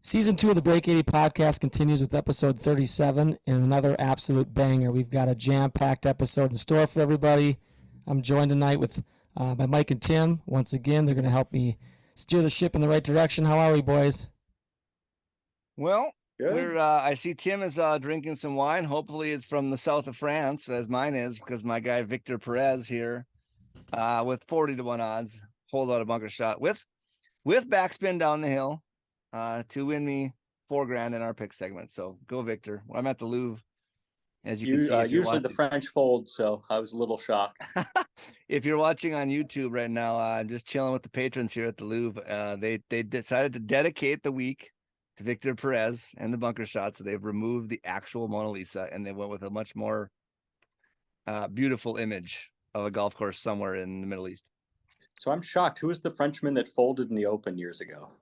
Season 2 of the Break 80 podcast continues with episode 37 and another absolute banger. We've got a jam-packed episode in store for everybody. I'm joined tonight with by Mike and Tim. Once again, they're going to help me steer the ship in the right direction. How are we, boys? Well, I see Tim is drinking some wine. Hopefully it's from the south of France, as mine is, because my guy Victor Perez here with 40 to 1 odds, hold out a bunker shot with backspin down the hill to win me $4,000 in our pick segment. So go Victor. I'm at the Louvre, as you can see. Usually the French fold, so I was a little shocked. If you're watching on YouTube right now, I'm just chilling with the patrons here at the Louvre. They decided to dedicate the week to Victor Perez and the bunker shot, so they've removed the actual Mona Lisa and they went with a much more beautiful image of a golf course somewhere in the Middle East. So I'm shocked. Who was the Frenchman that folded in the Open years ago?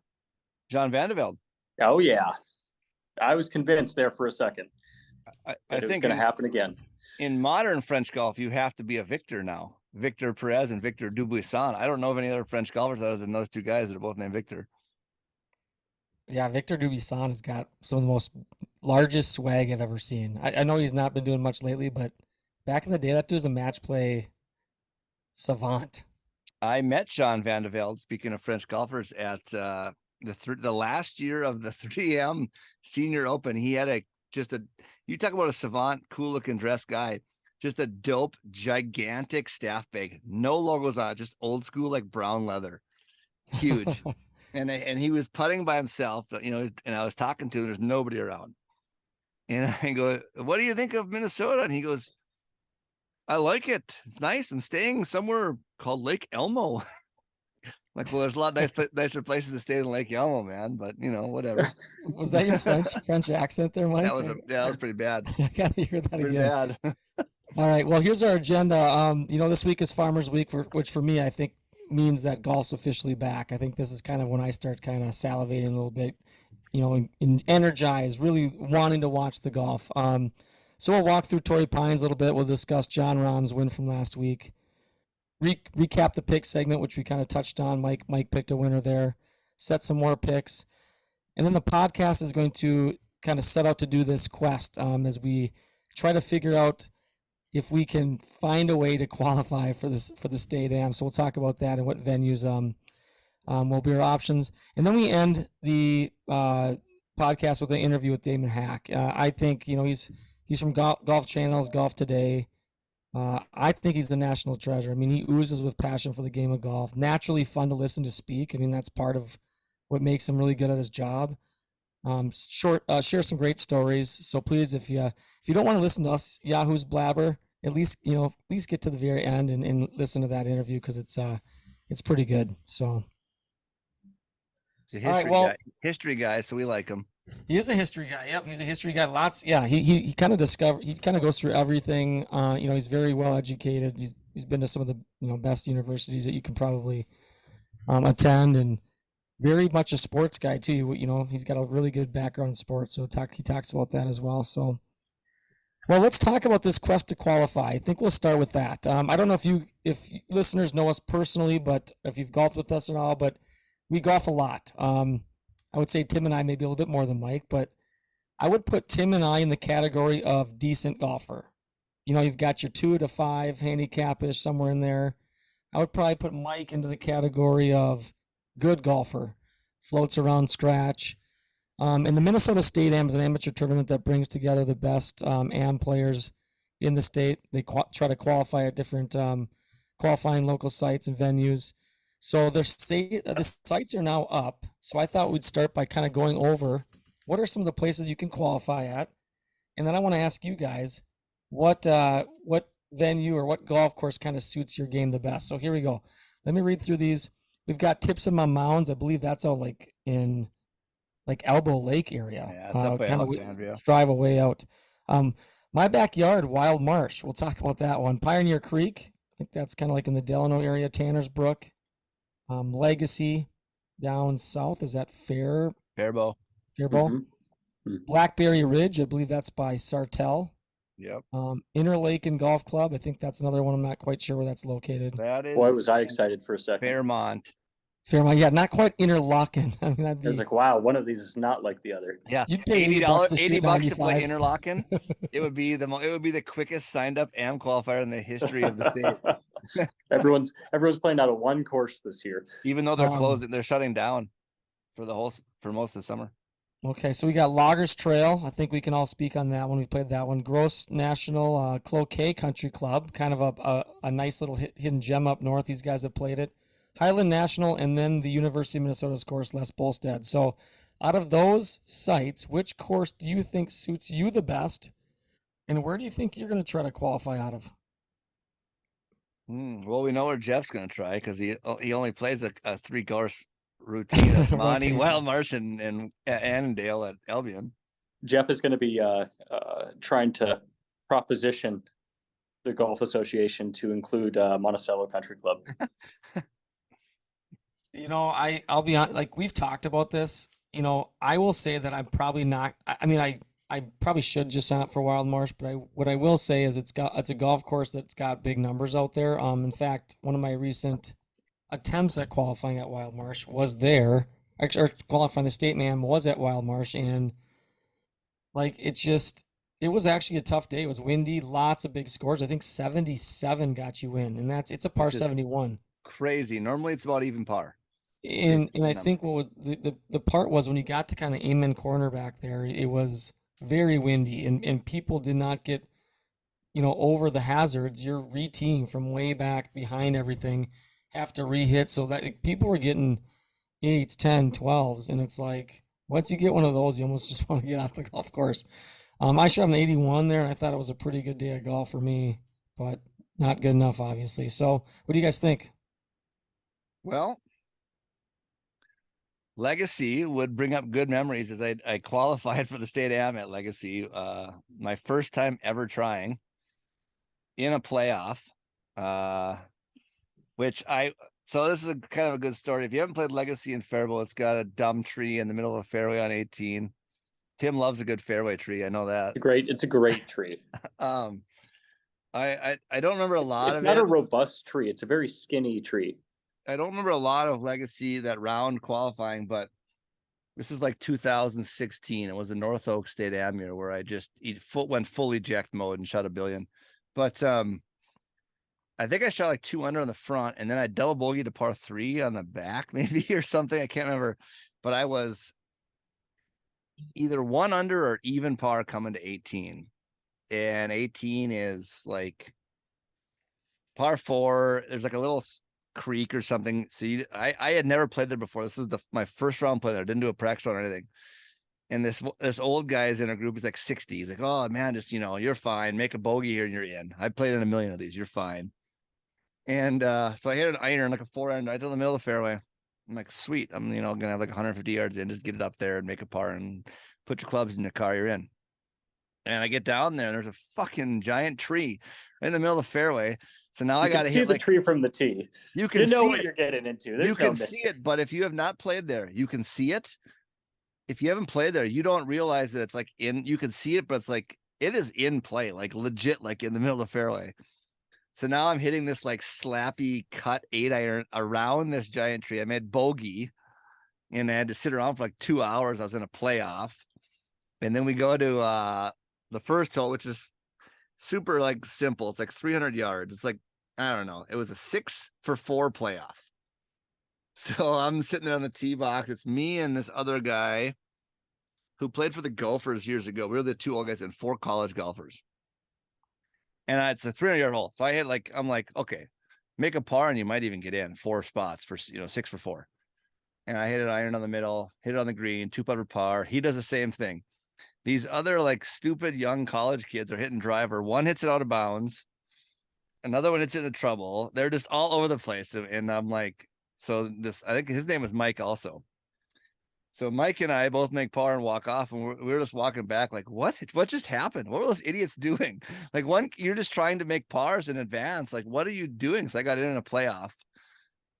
John Van de Velde. Oh yeah, I was convinced there for a second. I think think it's going to happen again. In modern French golf, you have to be a Victor now. Victor Perez and Victor Dubuisson. I don't know of any other French golfers other than those two guys that are both named Victor. Yeah, Victor Dubuisson has got some of the most largest swag I've ever seen. I know he's not been doing much lately, but back in the day, that dude was a match play savant. I met John Van de Velde, speaking of French golfers, at the last year of the 3M Senior Open. He had you talk about a savant, cool looking dress guy, just a dope, gigantic staff bag, no logos on it, just old school, like brown leather, huge. and he was putting by himself, and I was talking to him, there's nobody around. And I go, "What do you think of Minnesota?" And he goes, "I like it. It's nice. I'm staying somewhere called Lake Elmo." Like, well, there's a lot nicer places to stay than Lake Elmo, man. But whatever. Was that your French accent there, Mike? That was pretty bad. I gotta hear that pretty again. Bad. All right. Well, here's our agenda. This week is Farmers Week, which for me, I think means that golf's officially back. I think this is kind of when I start kind of salivating a little bit, and energized, really wanting to watch the golf. So we'll walk through Torrey Pines a little bit. We'll discuss John Rahm's win from last week. Recap the pick segment, which we kind of touched on. Mike picked a winner there. Set some more picks. And then the podcast is going to kind of set out to do this quest as we try to figure out if we can find a way to qualify for the state am. So we'll talk about that and what venues will be our options. And then we end the podcast with an interview with Damon Hack. I think he's from Golf Channel's Golf Today. I think he's the national treasure. I mean, he oozes with passion for the game of golf. Naturally fun to listen to speak. I mean, that's part of what makes him really good at his job. Share some great stories. So please, if you don't want to listen to us Yahoo's blabber, at least get to the very end and listen to that interview, because it's pretty good. So he's a history guy, so we like him. He is a history guy. Yep, he's a history guy. He kind of goes through everything. He's very well educated. He's been to some of the best universities that you can probably attend, and very much a sports guy too. He's got a really good background in sports, so he talks about that as well. So, well, let's talk about this quest to qualify. I think we'll start with that. I don't know if listeners know us personally, but if you've golfed with us at all, but we golf a lot. I would say Tim and I maybe a little bit more than Mike, but I would put Tim and I in the category of decent golfer. You've got your 2 to 5 handicap-ish somewhere in there. I would probably put Mike into the category of good golfer, floats around scratch. And the Minnesota State Am is an amateur tournament that brings together the best Am players in the state. They try to qualify at different qualifying local sites and venues. So the sites are now up. So I thought we'd start by kind of going over what are some of the places you can qualify at. And then I want to ask you guys what venue or what golf course kind of suits your game the best. So here we go. Let me read through these. We've got Tips in My Mounds. I believe that's all in Elbow Lake area. Yeah, it's up by Alexandria. Drive a way out. My backyard, Wild Marsh. We'll talk about that one. Pioneer Creek. I think that's kind of like in the Delano area. Tanner's Brook. Legacy down south, is that Faribault? Mm-hmm. Blackberry Ridge, I believe that's by Sartell. Yep. Interlake and Golf Club, I think that's another one. I'm not quite sure where that's located. That is. Boy, was I excited for a second. Fairmont. Fairmont, yeah, not quite interlocking. I mean, that'd I was be, like, wow, one of these is not like the other. Yeah, you'd pay $80 to shoot $80 to play 95. Interlaken. It would be the quickest signed up AM qualifier in the history of the state. everyone's playing out of one course this year. Even though they're shutting down for most of the summer. Okay, so we got Loggers Trail. I think we can all speak on that one. We've played that one. Gross National Cloquet Country Club, kind of a nice little hidden gem up north. These guys have played it. Highland National, and then the University of Minnesota's course, Les Bolstad. So out of those sites, which course do you think suits you the best? And where do you think you're going to try to qualify out of? Well, we know where Jeff's going to try because he only plays a 3-course routine at Monty, Wild Marsh, and Annandale at Albion. Jeff is going to be trying to proposition the Golf Association to include Monticello Country Club. You know, I'll be honest, like we've talked about this. You know, I will say that I'm probably not. I mean, I probably should just sign up for Wild Marsh, but what I will say is it's a golf course that's got big numbers out there. In fact, one of my recent attempts at qualifying at Wild Marsh was there. Actually, or qualifying the state man was at Wild Marsh, and like it was actually a tough day. It was windy, lots of big scores. I think 77 got you in, and it's a par 71. Crazy. Normally it's about even par. And I think what was the part was when you got to kind of Amen Corner back there, it was very windy, and people did not get, over the hazards. You're re-teeing from way back behind everything, have to re-hit, so that people were getting 8s, 10, 12s, and it's like once you get one of those, you almost just want to get off the golf course. I shot an 81 there, and I thought it was a pretty good day of golf for me, but not good enough, obviously. So, what do you guys think? Well, Legacy would bring up good memories as I qualified for the state am at Legacy. My first time ever trying in a playoff, so this is a kind of a good story. If you haven't played Legacy in Faribault, it's got a dumb tree in the middle of a fairway on 18. Tim loves a good fairway tree. I know that. It's a great tree. I don't remember a lot of it. It's not a robust tree. It's a very skinny tree. I don't remember a lot of Legacy that round qualifying, but this was like 2016. It was the North Oaks State Am year where I just went full eject mode and shot a billion. But I think I shot like 2 under on the front, and then I double bogeyed to par 3 on the back, maybe, or something. I can't remember, but I was either 1 under or even par coming to 18, and 18 is like par 4. There's like a little creek or something. So I had never played there before. This is my first round play there. I didn't do a practice run or anything. And this old guy is in a group. He's like 60. He's like, oh man, just you're fine. Make a bogey here and you're in. I played in a million of these. You're fine. And so I hit an iron like a 4-iron right to the middle of the fairway. I'm like, sweet. I'm gonna have like 150 yards in. Just get it up there and make a par and put your clubs in your car. You're in. And I get down there and there's a fucking giant tree right in the middle of the fairway. So now I got to hit the tree from the tee. You can know see what you're getting into. You can see it, but if you have not played there, you can see it. If you haven't played there, you don't realize that it's like you can see it, but it's like it is in play, like legit, like in the middle of the fairway. So now I'm hitting this like slappy cut 8-iron around this giant tree. I made bogey, and I had to sit around for like 2 hours. I was in a playoff, and then we go to the first hole, which is super like simple. It's like 300 yards. It's like, I don't know. It was a 6-for-4 playoff. So I'm sitting there on the tee box. It's me and this other guy who played for the Gophers years ago. We were the 2 old guys and 4 college golfers. And it's a 300-yard hole. So I'm like, okay, make a par and you might even get in 4 spots for 6-for-4. And I hit an iron on the middle, hit it on the green, 2-putter par. He does the same thing. These other like stupid young college kids are hitting driver. One hits it out of bounds. Another one hits it into trouble. They're just all over the place. And I'm like, I think his name was Mike also. So Mike and I both make par and walk off, and we were just walking back like, what just happened? What were those idiots doing? Like, you're just trying to make pars in advance. Like, what are you doing? So I got in a playoff.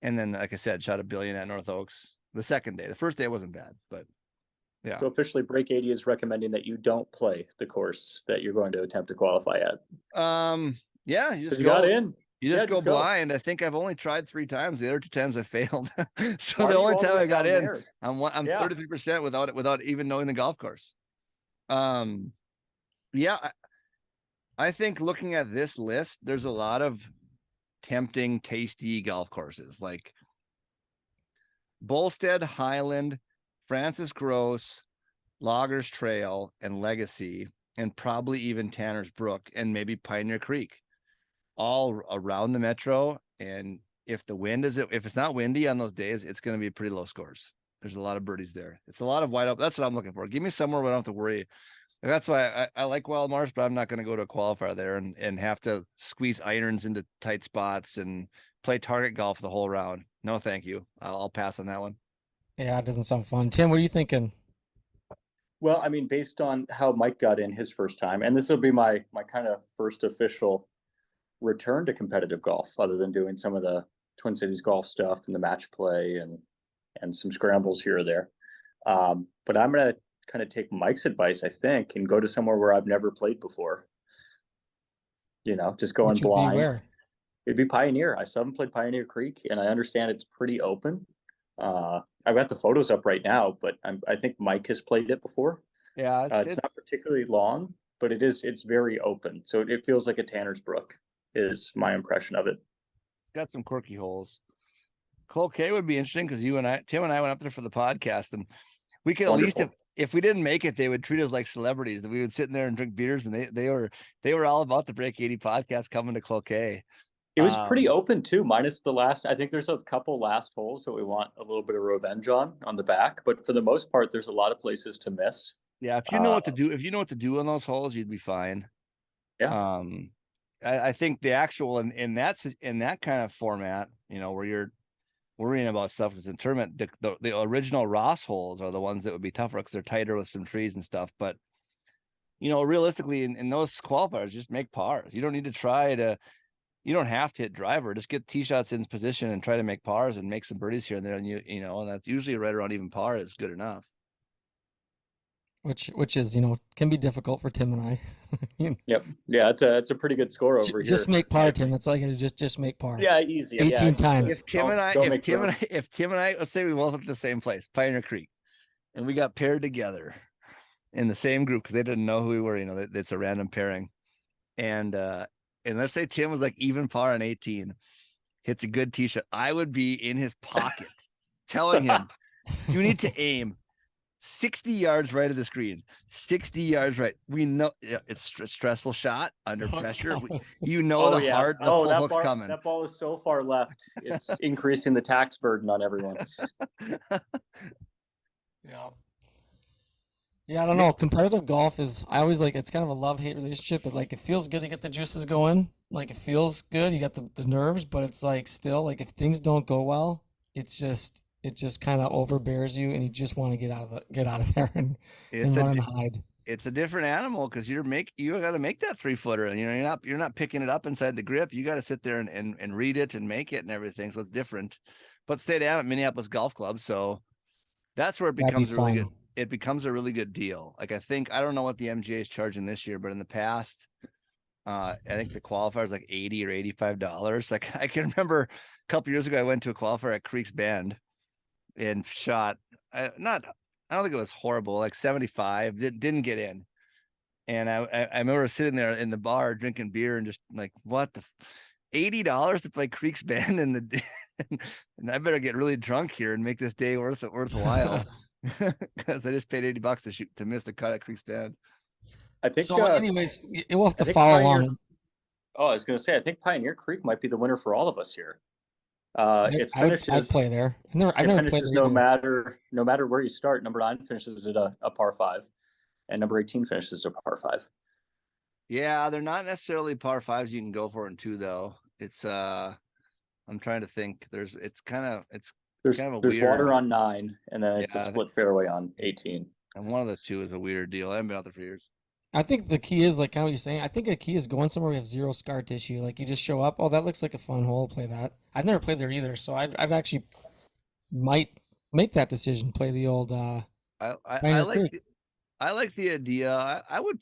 And then, like I said, shot a billion at North Oaks the second day. The first day wasn't bad, but yeah. So officially Break 80 is recommending that you don't play the course that you're going to attempt to qualify at. Yeah, you got in. You just go just go. blind. I think I've only tried 3 times. The other 2 times I failed. So Why the are you only all the time way I got down in, there? I'm Yeah. 33% without even knowing the golf course. Yeah, I think looking at this list, there's a lot of tempting, tasty golf courses like Bolstead, Highland, Francis Gross, Loggers Trail, and Legacy, and probably even Tanner's Brook and maybe Pioneer Creek, all around the metro. And if it's not windy on those days, it's going to be pretty low scores. There's a lot of birdies there. It's a lot of wide open. That's what I'm looking for. Give me somewhere where I don't have to worry. And that's why I like Wild Marsh, but I'm not going to go to a qualifier there and have to squeeze irons into tight spots and play target golf the whole round. No, thank you. I'll pass on that one. Yeah, it doesn't sound fun. Tim, what are you thinking? Well, I mean, based on how Mike got in his first time, and this will be my kind of first official return to competitive golf, other than doing some of the Twin Cities golf stuff and the match play and some scrambles here or there. But I'm gonna kind of take Mike's advice, I think, and go to somewhere where I've never played before. Just going Which would be blind. where? It'd be Pioneer. I still haven't played Pioneer Creek, and I understand it's pretty open. I've got the photos up right now, but I think Mike has played it before. Yeah, It's not particularly long, but it's very open. So it feels like a Tanner's Brook is my impression of it. It's got some quirky holes. Cloquet would be interesting because Tim and I went up there for the podcast, and we could Wonderful. at least if we didn't make it, they would treat us like celebrities. That we would sit in there and drink beers, and they were all about the Break 80 podcast coming to Cloquet. It was pretty open too, minus the last. I think there's a couple last holes that we want a little bit of revenge on the back, but for the most part, there's a lot of places to miss. Yeah, if you know what to do on those holes, you'd be fine. Yeah. I think the actual in that kind of format, where you're worrying about stuff as a tournament, the original Ross holes are the ones that would be tougher because they're tighter with some trees and stuff. But realistically, in those qualifiers, just make pars. You don't need to try to. You don't have to hit driver. Just get tee shots in position and try to make pars and make some birdies here and there. And and that's usually right around even par is good enough. Which is, can be difficult for Tim and I. Yep. Yeah, it's a pretty good score over here. Just make par, Tim. That's like just make par. Yeah, easy. 18 times. If Tim and I, let's say we both went to the same place, Pioneer Creek, and we got paired together in the same group because they didn't know who we were. It's a random pairing, and let's say Tim was like even par on 18, hits a good tee shot. I would be in his pocket telling him, you need to aim 60 yards right of the screen, 60 yards right. We know it's a stressful shot under pressure. The pull hook's coming. That ball is so far left. It's increasing the tax burden on everyone. Yeah. Yeah, I don't know. Competitive golf I always it's kind of a love-hate relationship, but it feels good to get the juices going. It feels good. You got the nerves, but it's still if things don't go well, it just kind of overbears you and you just want to get out of there and run and hide. It's a different animal because you got to make that 3-footer, and you're not picking it up inside the grip. You got to sit there and read it and make it and everything. So it's different. But stay down at Minneapolis Golf Club, so that's where it becomes really good. It becomes a really good deal. I don't know what the MGA is charging this year, but in the past, I think the qualifier is like $80 or $85. I can remember a couple years ago, I went to a qualifier at Creeks Bend and shot. I don't think it was horrible, like 75. Didn't get in, and I remember sitting there in the bar drinking beer and just like, what the $80 to play Creeks Bend and I better get really drunk here and make this day worthwhile. Because I just paid $80 to miss the cut at Creeks Bend. I think. So, anyways, it will have to follow along. Oh, I was going to say, I think Pioneer Creek might be the winner for all of us here. It finishes. I'd play there. I've never played there. No matter where you start. Number 9 finishes at a par 5, and number 18 finishes a par 5. Yeah, they're not necessarily par 5s you can go for in 2 though. It's I'm trying to think. There's kind of weird, water on 9, and then it's a split fairway on 18. And one of the 2 is a weird deal. I haven't been out there for years. I think the key is kind of what you're saying. I think the key is going somewhere we have zero scar tissue. You just show up. Oh, that looks like a fun hole. Play that. I've never played there either, so I'd actually might make that decision. Play the old. I like the idea. I would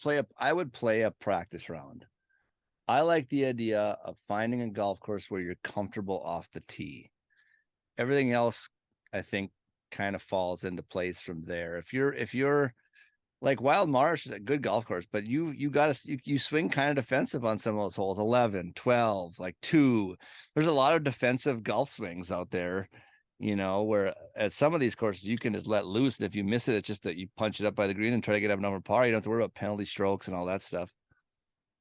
play a practice round. I like the idea of finding a golf course where you're comfortable off the tee. Everything else, I think, kind of falls into place from there. If you're like Wild Marsh is a good golf course, but you swing kind of defensive on some of those holes, 11, 12, like 2. There's a lot of defensive golf swings out there, where at some of these courses you can just let loose. And if you miss it, it's just that you punch it up by the green and try to get up number par. You don't have to worry about penalty strokes and all that stuff.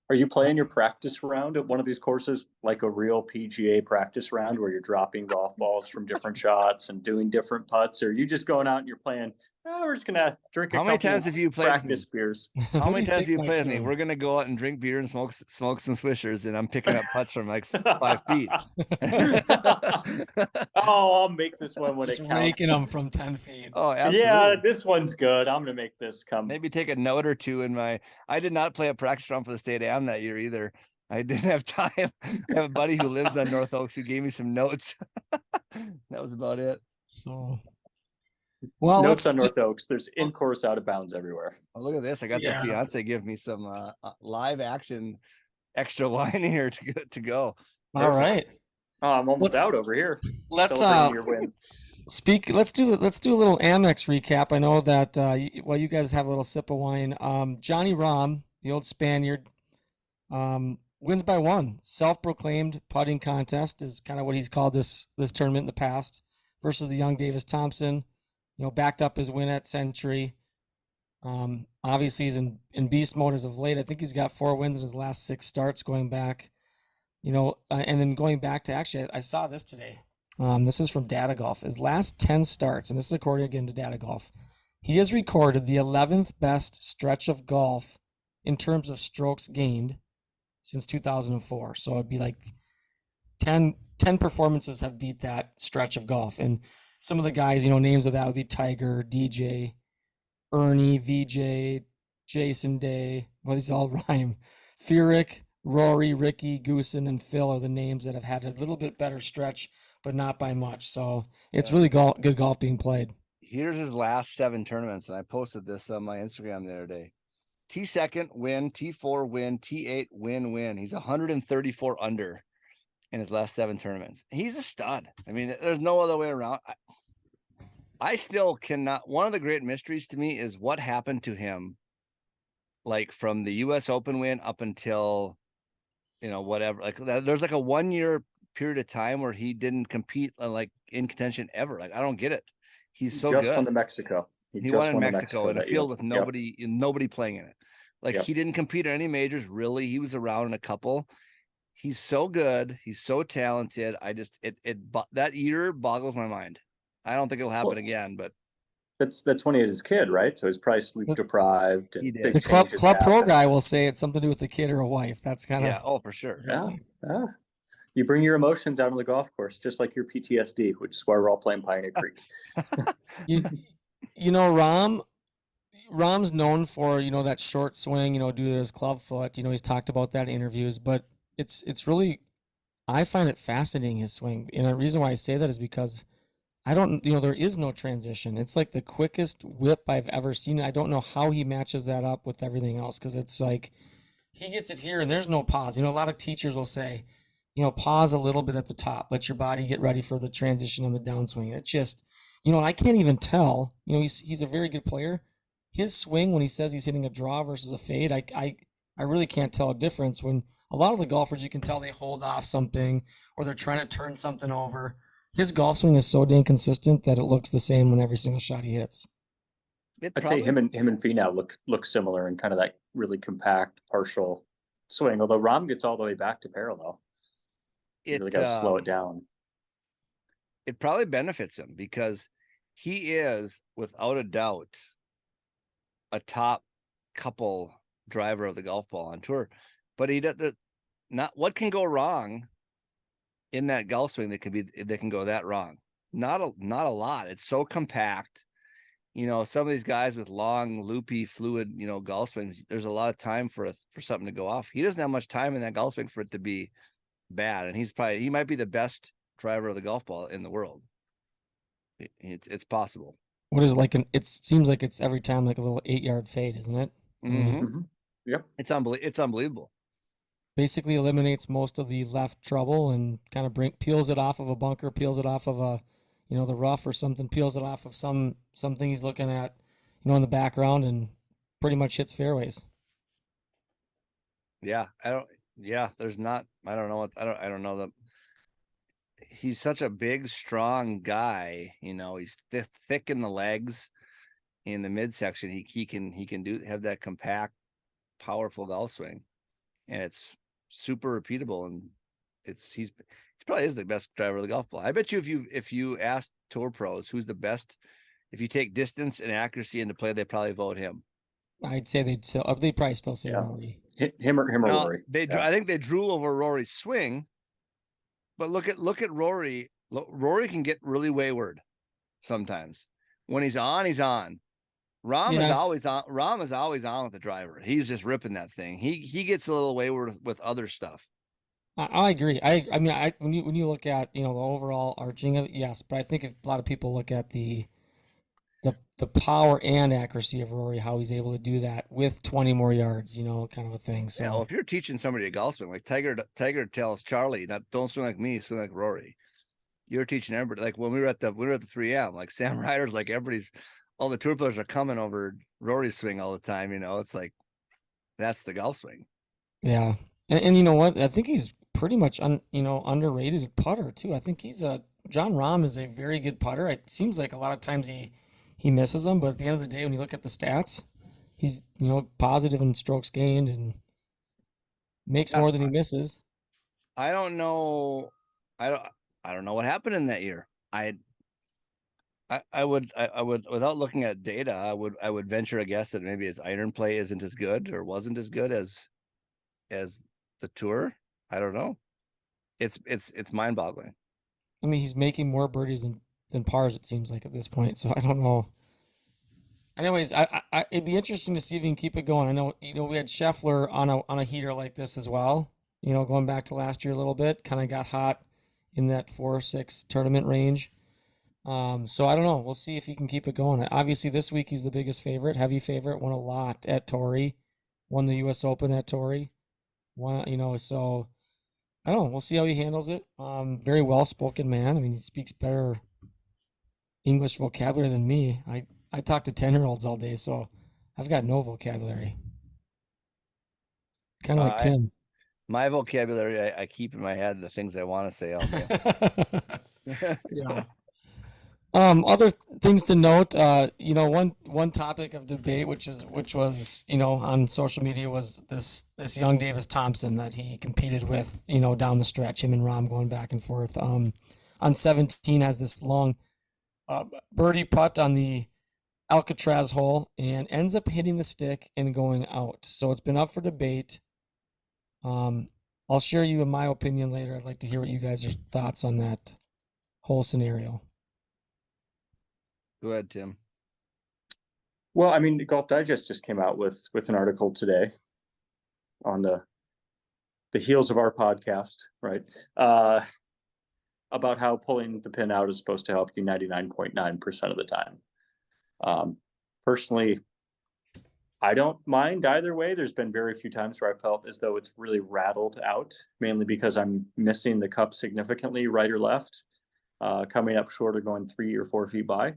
Are you playing your practice round at one of these courses like a real PGA practice round where you're dropping golf balls from different shots and doing different putts? Or are you just going out and you're playing, we're just going to drink a How many couple times have you played practice beers? How What do many you times have think you Mike's played with me? doing? We're gonna go out and drink beer and smoke some swishers, and I'm picking up putts from like 5 feet. Oh, I'll make this one when it Just counts. raking them from 10 feet. Oh, absolutely. Yeah, this one's good. I'm going to make this come. Maybe take a note or two in my. I did not play a practice round for the state am that year either. I didn't have time. I have a buddy who lives on North Oaks who gave me some notes. That was about it. So, well, Notes let's on North Oaks. There's in-course out of bounds everywhere. Oh, look at this! I got Yeah. the fiance give me some live action extra wine here to go. all right. Oh, I'm almost Look, out over here. Let's Celebrating your win. let's do a little Amex recap. I know that while you guys have a little sip of wine, Johnny Rahm, the old Spaniard, wins by 1. Self-proclaimed putting contest is kind of what he's called this tournament in the past, versus the young Davis Thompson. Backed up his win at Century. Obviously he's in beast mode as of late. I think he's got 4 wins in his last 6 starts going back. And then going back to, actually, I saw this today. This is from Data Golf. His last 10 starts, and this is according again to Data Golf, he has recorded the 11th best stretch of golf in terms of strokes gained since 2004. So it'd be like 10 performances have beat that stretch of golf. And some of the guys, names of that would be Tiger, DJ, Ernie, VJ, Jason Day. Well, these all rhyme. Furyk, Rory, Ricky, Goosen, and Phil are the names that have had a little bit better stretch, but not by much. So it's really good golf being played. Here's his last 7 tournaments, and I posted this on my Instagram the other day. T2 win, T4 win, T8 win. He's 134 under in his last 7 tournaments. He's a stud. I mean, there's no other way around. I still cannot. One of the great mysteries to me is what happened to him, like from the U.S. Open win up until, whatever. Like there's like a 1-year period of time where he didn't compete like in contention ever. Like I don't get it. He's so just good. won the Mexico. He won in Mexico in a field with nobody playing in it. Like he didn't compete in any majors really. He was around in a couple. He's so good. He's so talented. I just that year boggles my mind. I don't think it'll happen again, but that's when he had his kid, right? So he's probably sleep deprived. And He did. big The club changes pro happen. guy will say it's something to do with a kid or a wife. That's kind of oh, for sure. Yeah. You bring your emotions out on the golf course, just like your PTSD, which is why we're all playing Pioneer Creek. Rahm's known for, that short swing, due to his club foot. He's talked about that in interviews, but it's really, I find it fascinating, his swing. And the reason why I say that is because there is no transition. It's like the quickest whip I've ever seen. I don't know how he matches that up with everything else, because it's like he gets it here and there's no pause. A lot of teachers will say, pause a little bit at the top, let your body get ready for the transition and the downswing. It just, I can't even tell. He's a very good player. His swing, when he says he's hitting a draw versus a fade, I really can't tell a difference. When a lot of the golfers, you can tell they hold off something or they're trying to turn something over. His golf swing is so dang consistent that it looks the same when every single shot he hits. I'd say him and Finau look similar in kind of that really compact partial swing. Although Rahm gets all the way back to parallel, you really got to slow it down. It probably benefits him because he is, without a doubt, a top couple driver of the golf ball on tour. But he does not. What can go wrong in that golf swing that can go that wrong? Not a lot. It's so compact. Some of these guys with long, loopy, fluid, golf swings, there's a lot of time for something to go off. He doesn't have much time in that golf swing for it to be bad. And he might be the best driver of the golf ball in the world. It's possible. What is it seems like it's every time like a little 8-yard fade, isn't it? Mm-hmm. Mm-hmm. Yep. It's unbelievable. basically eliminates most of the left trouble and kind of peels it off of a bunker, peels it off of a, the rough or something, peels it off of something he's looking at, in the background, and pretty much hits fairways. Yeah, there's not, I don't know what, I don't know he's such a big, strong guy. He's thick in the legs, in the midsection. He can have that compact, powerful golf swing, and it's super repeatable. And he probably is the best driver of the golf ball. I bet you if you ask tour pros who's the best, if you take distance and accuracy into play, they probably vote him. I'd say they'd probably still say Rory. Him or Rory. I think they drool over Rory's swing, but look at Rory. Rory can get really wayward sometimes. When he's on, he's on. Rahm is always on. Rahm is always on with the driver. He's just ripping that thing. He gets a little wayward with other stuff. I agree. I mean, when you look at the overall arching of it, yes, but I think if a lot of people look at the power and accuracy of Rory, how he's able to do that with 20 more yards, kind of a thing. So well, if you're teaching somebody a golf swing, like Tiger tells Charlie, don't swing like me, swing like Rory. You're teaching everybody. Like when we were at the 3M, like Sam Ryder's, like all the tour players are coming over Rory's swing all the time. It's like that's the golf swing. Yeah, and you know what? I think he's pretty much underrated putter too. I think Jon Rahm is a very good putter. It seems like a lot of times he misses them, but at the end of the day, when you look at the stats, he's positive in strokes gained and makes more than he misses. I don't know. I don't know what happened in that year. I would without looking at data, I would venture a guess that maybe his iron play isn't as good or wasn't as good as the tour. I don't know. It's mind-boggling. I mean, he's making more birdies than pars, it seems like, at this point. So I don't know. Anyways, it'd be interesting to see if he can keep it going. I know, we had Scheffler on a heater like this as well. Going back to last year a little bit, kind of got hot in that 4-6 tournament range. So I don't know. We'll see if he can keep it going. Obviously, this week he's the biggest favorite, heavy favorite. Won a lot at Torrey, won the U.S. Open at Torrey. So I don't know. We'll see how he handles it. Very well-spoken man. I mean, he speaks better English vocabulary than me. I talk to 10-year-olds all day, so I've got no vocabulary. Kind of like Tim. My vocabulary, I keep in my head the things I want to say all day. Yeah. Other things to note, one topic of debate, which was, on social media, was this young Davis Thompson that he competed with, down the stretch, him and Rahm going back and forth. On 17 has this long birdie putt on the Alcatraz hole and ends up hitting the stick and going out. So it's been up for debate. I'll share you my opinion later. I'd like to hear what you guys' thoughts on that whole scenario. Go ahead, Tim. Well, I mean, Golf Digest just came out with an article today on the heels of our podcast, right? About how pulling the pin out is supposed to help you 99.9% of the time. Personally, I don't mind either way. There's been very few times where I felt as though it's really rattled out, mainly because I'm missing the cup significantly, right or left, coming up short or going 3 or 4 feet by.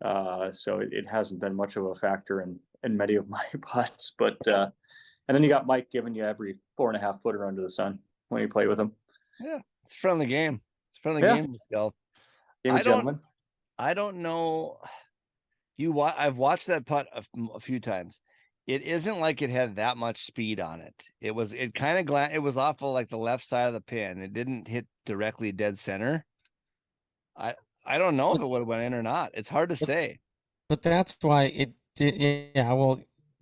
So it hasn't been much of a factor in many of my putts, but and then you got Mike giving you every 4.5 footer under the sun when you play with him. Yeah, it's a friendly game. It's a friendly game, this golf. Game of gentlemen. I don't know. I've watched that putt a few times. It isn't like it had that much speed on it. It was off of like the left side of the pin. It didn't hit directly dead center. I don't know if it would have went in or not. It's hard to say. But that's why it did. Yeah, well,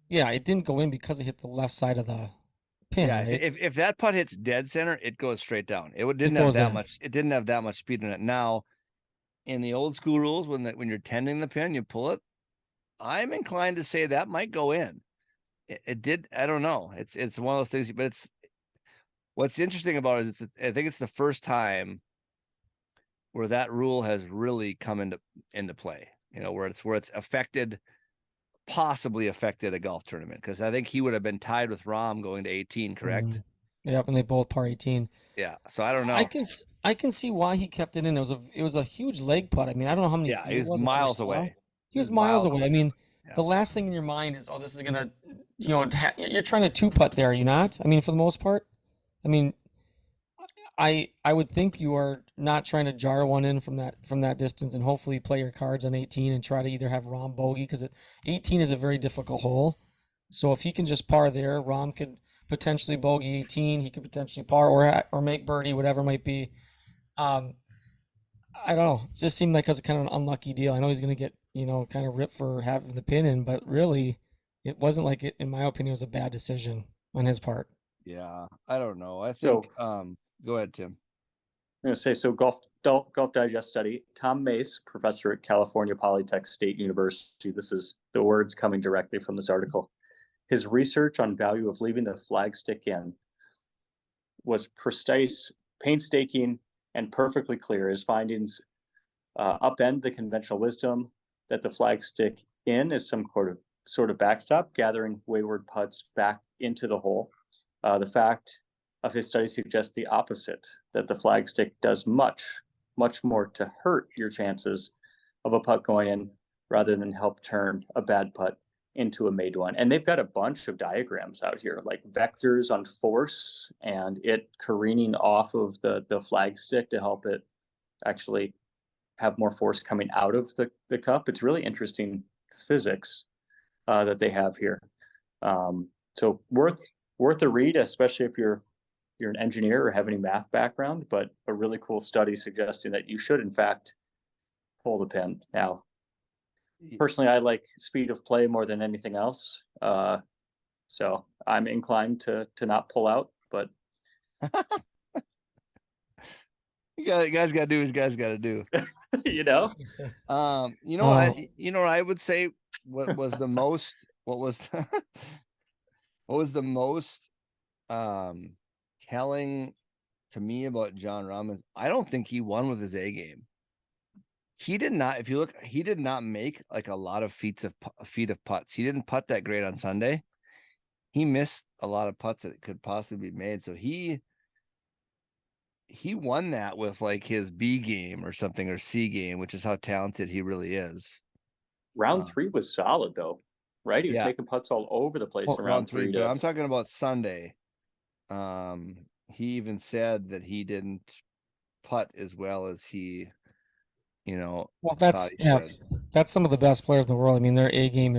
yeah, it didn't go in because it hit the left side of the pin. Yeah, right? if that putt hits dead center, it goes straight down. It didn't have that much. It didn't have that much speed in it. Now, in the old school rules, when you're tending the pin, you pull it. I'm inclined to say that might go in. It did. I don't know. It's one of those things. But what's interesting about it is I think it's the first time where that rule has really come into play. Where it's possibly affected a golf tournament, because I think he would have been tied with Rahm going to 18, correct? Yep, and they both par 18. Yeah. So I don't I know. can I can see why he kept it in. It was a huge leg putt. I mean, I don't know how many Yeah, feet he it was was. I never miles saw. away. He He was was miles miles away. I away. mean, Yeah. the last thing in your mind is, oh, this is gonna, you're trying to two putt there, are you not? I mean, for the most part. I mean, I would think you are not trying to jar one in from that distance and hopefully play your cards on 18 and try to either have Rom bogey because 18 is a very difficult hole. So if he can just par there, Rom could potentially bogey 18. He could potentially par or make birdie, whatever it might be. Um, I don't know. It just seemed like it was kind of an unlucky deal. I know he's going to get, kind of ripped for having the pin in, but really, it wasn't like it, in my opinion, was a bad decision on his part. Yeah. I don't know. I So think go ahead, Tim. I'm going to say, so Golf Digest study, Tom Mace, professor at California Polytech State University. This is the words coming directly from this article. His research on value of leaving the flagstick in was precise, painstaking, and perfectly clear. His findings upend the conventional wisdom that the flagstick in is some sort of backstop, gathering wayward putts back into the hole. The fact of his study suggests the opposite, that the flagstick does much, much more to hurt your chances of a putt going in rather than help turn a bad putt into a made one. And they've got a bunch of diagrams out here, like vectors on force and it careening off of the flagstick to help it actually have more force coming out of the cup. It's really interesting physics that they have here. So worth a read, especially if you're an engineer or have any math background, but a really cool study suggesting that you should in fact pull the pin. Now, personally, I like speed of play more than anything else. So I'm inclined to not pull out, but Guys got to do what guys got to do. you know, What I would say what was the most what was the, what was the most telling to me about John Rahm is I don't think he won with his A game. He did not, if you look, he did not make like a lot of feet of putts. He didn't putt that great on Sunday. He missed a lot of putts that could possibly be made. So he won that with like his B game or something, or C game, which is how talented he really is. round three was solid though, right? He was Yeah. making putts all over the place in round three. But I'm talking about Sunday. He even said that he didn't putt as well as he, Well, thought he should. that's some of the best players in the world. I mean, their A game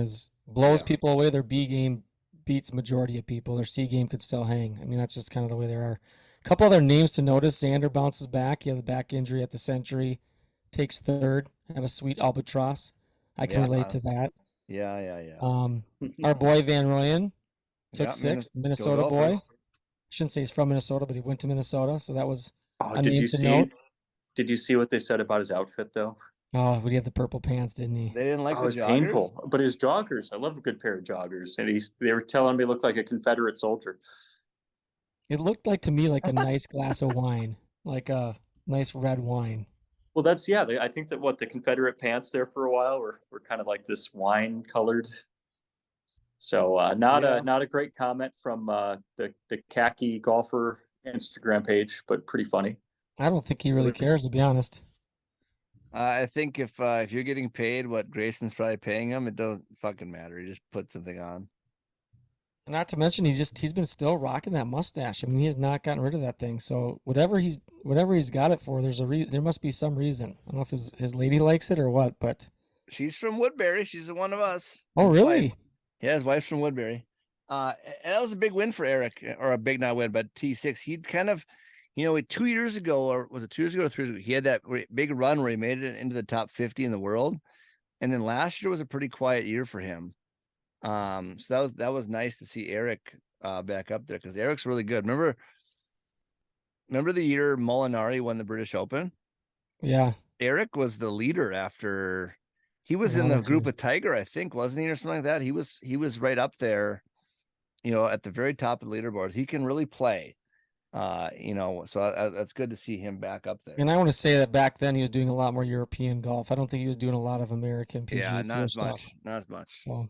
blows Yeah. people away. Their B game beats majority of people. Their C game could still hang. I mean, that's just kind of the way they are. A couple other names to notice: Xander bounces back. He had the back injury at the Century, takes third. Had a sweet albatross. I can relate to that. Yeah. Our boy Van Royen took Yeah, sixth. Minnesota boy. Philadelphia. Shouldn't say he's from Minnesota, but he went to Minnesota, so that was a did name you to see? note. Did you see what they said about his outfit though? Oh, but he had the purple pants, didn't he? They didn't like Oh, the it was joggers. painful. But his joggers, I love a good pair of joggers, and they were telling me he looked like a Confederate soldier. It looked like to me like a nice glass of wine, like a nice red wine. Well, that's I think that the Confederate pants there for a while were kind of like this wine colored. So not a great comment from the khaki golfer Instagram page, but pretty funny. I don't think he really cares, to be honest. I think if you're getting paid what Grayson's probably paying him, it doesn't fucking matter. He just put something on. Not to mention he's been still rocking that mustache. I mean, he has not gotten rid of that thing. So whatever he's got it for, there must be some reason. I don't know if his lady likes it or what, but she's from Woodbury. She's one of us. Oh, really? Yeah, his wife's from Woodbury. And that was a big win for Eric, or a big not win, but T6. He'd kind of, 2 years ago, or was it 2 years ago or 3 years ago, he had that big run where he made it into the top 50 in the world. And then last year was a pretty quiet year for him. So that was nice to see Eric back up there, because Eric's really good. Remember the year Molinari won the British Open? Yeah. Eric was the leader after he was in the group with Tiger, I think, wasn't he, or something like that? He was right up there, at the very top of the leaderboard. He can really play. So that's good to see him back up there. And I want to say that back then he was doing a lot more European golf. I don't think he was doing a lot of American PGA Tour stuff. Not as much. So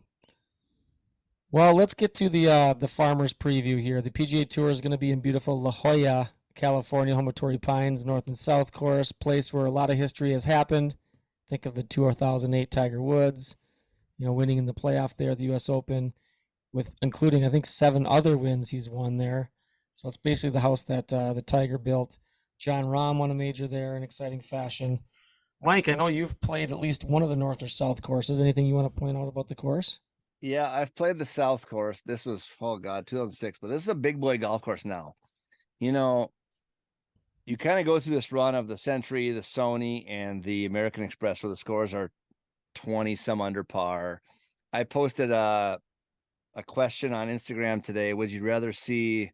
Well, let's get to the Farmers preview here. The PGA Tour is going to be in beautiful La Jolla, California, home of Torrey Pines, North and South Course, place where a lot of history has happened. Think of the 2008 Tiger Woods, winning in the playoff there, the U.S. Open, with including I think 7 other wins he's won there. So it's basically the house that the Tiger built. John Rahm won a major there in exciting fashion. Mike, I know you've played at least one of the North or South courses. Anything you want to point out about the course? Yeah, I've played the South course. This was, oh God, 2006, but this is a big boy golf course now. You know, you kind of go through this run of the Century, the Sony, and the American Express where the scores are 20 some under par. I posted a question on Instagram today. Would you rather see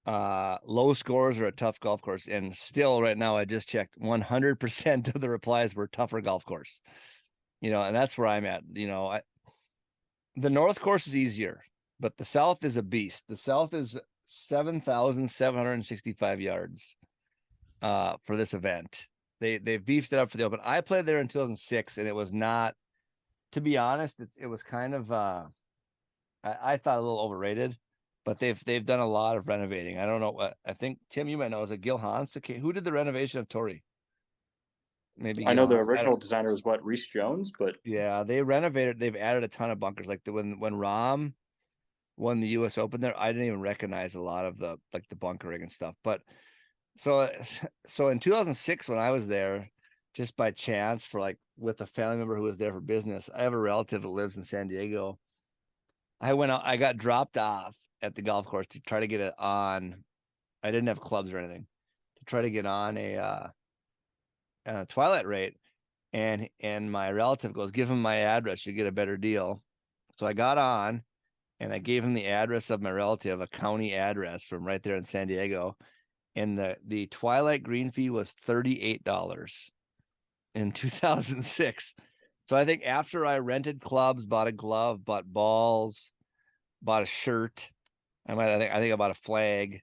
low scores or a tough golf course? And still right now, I just checked 100% of the replies were tougher golf course. And that's where I'm at. The North course is easier, but the South is a beast. The South is 7,765 yards for this event. They beefed it up for the Open. I played there in 2006, and it was not, to be honest, it was kind of I thought a little overrated, but they've done a lot of renovating. I don't know what, I think Tim, you might know, is it Gil Hans? Who did the renovation of Torrey? Maybe I know Gil the Hans. original designer was what, Reese Jones, but Yeah, they renovated. They've added a ton of bunkers. Like when Rahm won the U.S. Open there, I didn't even recognize a lot of the bunkering and stuff. But so in 2006 when I was there, just by chance with a family member who was there for business, I have a relative that lives in San Diego. I went out. I got dropped off at the golf course to try to get it on. I didn't have clubs or anything to try to get on a twilight rate. And my relative goes, give him my address, you get a better deal. So I got on and I gave him the address of my relative, a county address from right there in San Diego. And the twilight green fee was $38 in 2006. So I think after I rented clubs, bought a glove, bought balls, bought a shirt, I think I bought a flag,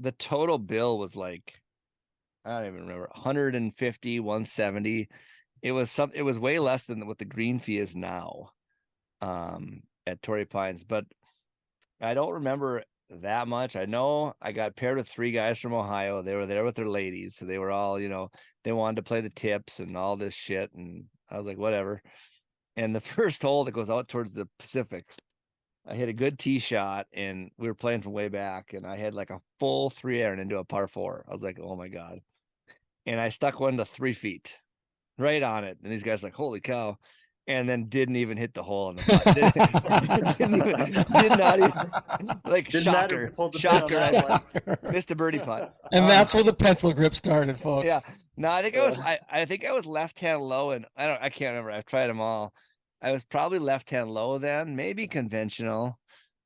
the total bill was like, I don't even remember, 150, 170. It was way less than what the green fee is now at Torrey Pines, but I don't remember that much. I know I got paired with 3 guys from Ohio. They were there with their ladies, so they were all, they wanted to play the tips and all this shit, and I was like, whatever. And the first hole that goes out towards the Pacific, I hit a good tee shot, and we were playing from way back, and I had like a full 3-iron into a par 4. I was like, oh my God. And I stuck one to 3 feet right on it. And these guys like, holy cow. And then didn't even hit the hole in the putt. Did not even, like, didn't shocker. Missed a birdie putt. And that's where the pencil grip started, folks. Yeah. No, I think I think I was left-hand low, and I can't remember. I've tried them all. I was probably left-hand low then, maybe conventional.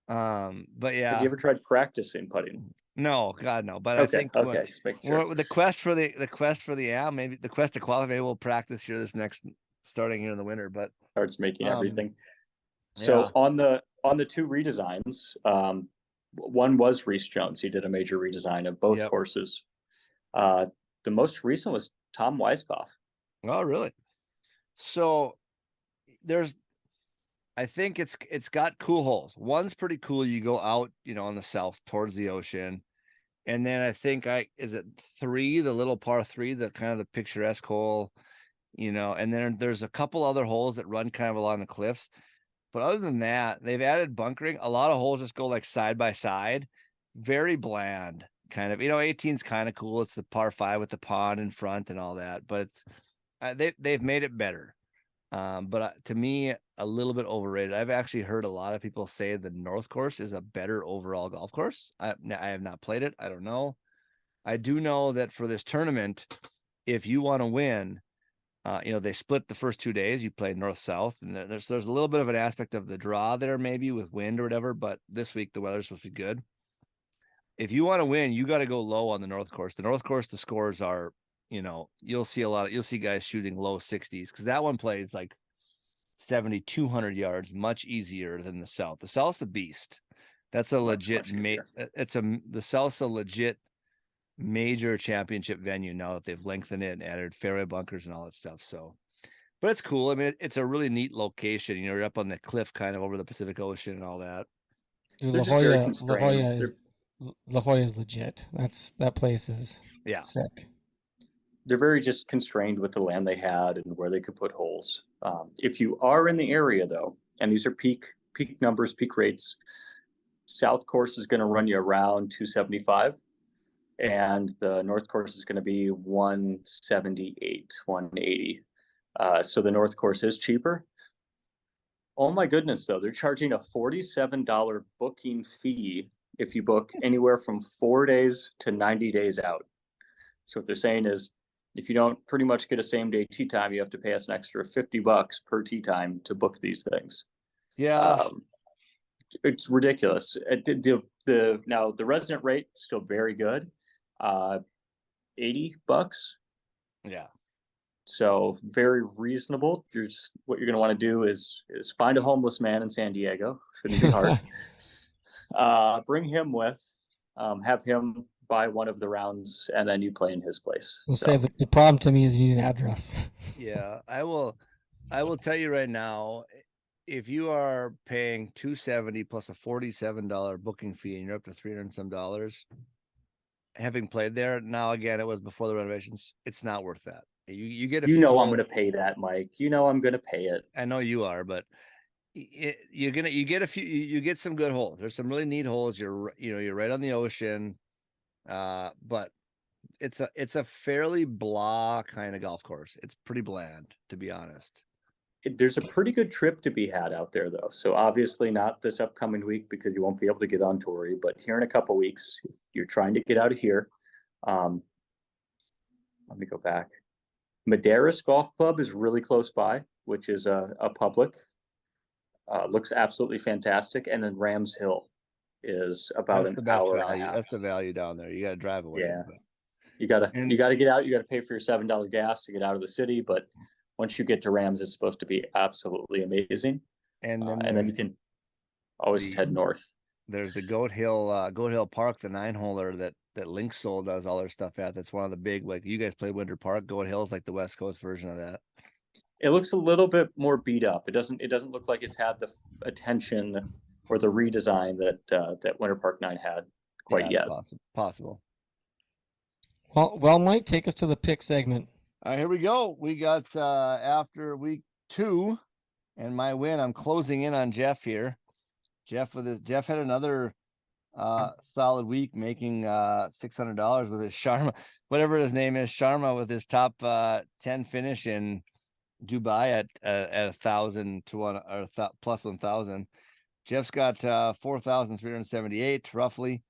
But yeah. Have you ever tried practicing putting? No, God, no. But okay, I think just making sure. the quest for maybe the quest to qualify, maybe we'll practice here starting here in the winter. But starts making everything. So on the 2 redesigns, one was Reese Jones. He did a major redesign of both courses. The most recent was Tom Weiskopf. Oh, really? So I think it's got cool holes. One's pretty cool. You go out, on the south towards the ocean. And then I think is it 3, the little par 3, the kind of the picturesque hole, and then there's a couple other holes that run kind of along the cliffs. But other than that, they've added bunkering. A lot of holes just go like side by side, very bland kind of, 18's kind of cool. It's the par 5 with the pond in front and all that, but it's, they've made it better. But to me, a little bit overrated. I've actually heard a lot of people say the North course is a better overall golf course. I have not played it. I don't know. I do know that for this tournament, if you want to win, they split the first 2 days. You play north-south, and there's a little bit of an aspect of the draw there, maybe with wind or whatever. But this week the weather's supposed to be good. If you want to win, you got to go low on the North course. The North course, the scores are, you'll see guys shooting low 60s, because that one plays like 7,200 yards, much easier than the South. The South's a beast. That's a legit the South's a legit major championship venue now that they've lengthened it and added fairway bunkers and all that stuff. So, But it's cool. I mean, it's a really neat location. You're up on the cliff kind of over the Pacific Ocean and all that. Dude, They're La just very Jolla, constrained. La Jolla is legit. That place is Yeah. sick. They're very just constrained with the land they had and where they could put holes. If you are in the area though, and these are peak numbers, peak rates, South course is going to run you around 275, and the North course is going to be 178, 180. So the North course is cheaper. Oh my goodness, though, they're charging a $47 booking fee if you book anywhere from 4 days to 90 days out. So what they're saying is, if you don't pretty much get a same day tee time, you have to pay us an extra $50 per tee time to book these things. Yeah. It's ridiculous. Now the resident rate still very good, $80. Yeah. So very reasonable. What you're going to want to do is find a homeless man in San Diego. Shouldn't be hard. Bring him with, have him buy one of the rounds, and then you play in his place. I'll say the problem to me is you need an address. Yeah, I will tell you right now, if you are paying $270 plus a $47 booking fee and you're up to $300 and some dollars, having played there, now again, it was before the renovations, it's not worth that. You get a few I'm holes. going to pay that, Mike. I'm going to pay it. I know you are, but you get some good holes. There's some really neat holes. You're right on the ocean. But it's a fairly blah kind of golf course. It's pretty bland, to be honest. There's a pretty good trip to be had out there, though. So obviously not this upcoming week because you won't be able to get on Torrey, but here in a couple weeks, you're trying to get out of here. Let me go back. Madeiras Golf Club is really close by, which is a public. Looks absolutely fantastic. And then Rams Hill is about an hour and a half. That's the value down there. You got to drive away. Yeah. You gotta get out. You gotta pay for your $7 gas to get out of the city. But once you get to Rams, it's supposed to be absolutely amazing. And then you can always head north. There's the Goat Hill Park, the 9-holer that Linksoul does all their stuff at. That's one of the big, like, you guys play Winter Park. Goat Hill's like the West Coast version of that. It looks a little bit more beat up. It doesn't look like it's had the attention or the redesign that Winter Park 9 had quite yet. Possible. Well, Mike, take us to the pick segment. All right, here we go. We got after week 2 and my win. I'm closing in on Jeff here. Jeff had another solid week, making $600 with his Sharma, whatever his name is, Sharma, with his top 10 finish in Dubai at 1,000 to 1 or plus 1,000. Jeff's got 4,378 roughly.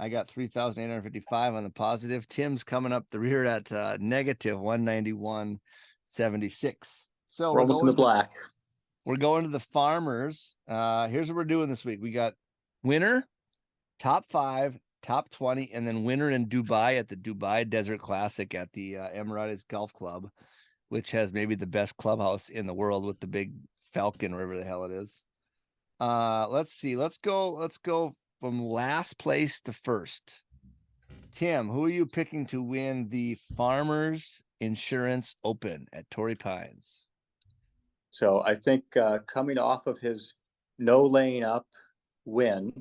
I got 3,855 on the positive. Tim's coming up the rear at negative 191.76. So we're almost in the black. We're going to the Farmers. Here's what we're doing this week. We got winner, top 5, top 20, and then winner in Dubai at the Dubai Desert Classic at the Emirates Golf Club, which has maybe the best clubhouse in the world with the big Falcon, wherever the hell it is. Let's see. Let's go from last place to first. Tim, who are you picking to win the Farmers Insurance Open at Torrey Pines? So I think coming off of his no laying up win,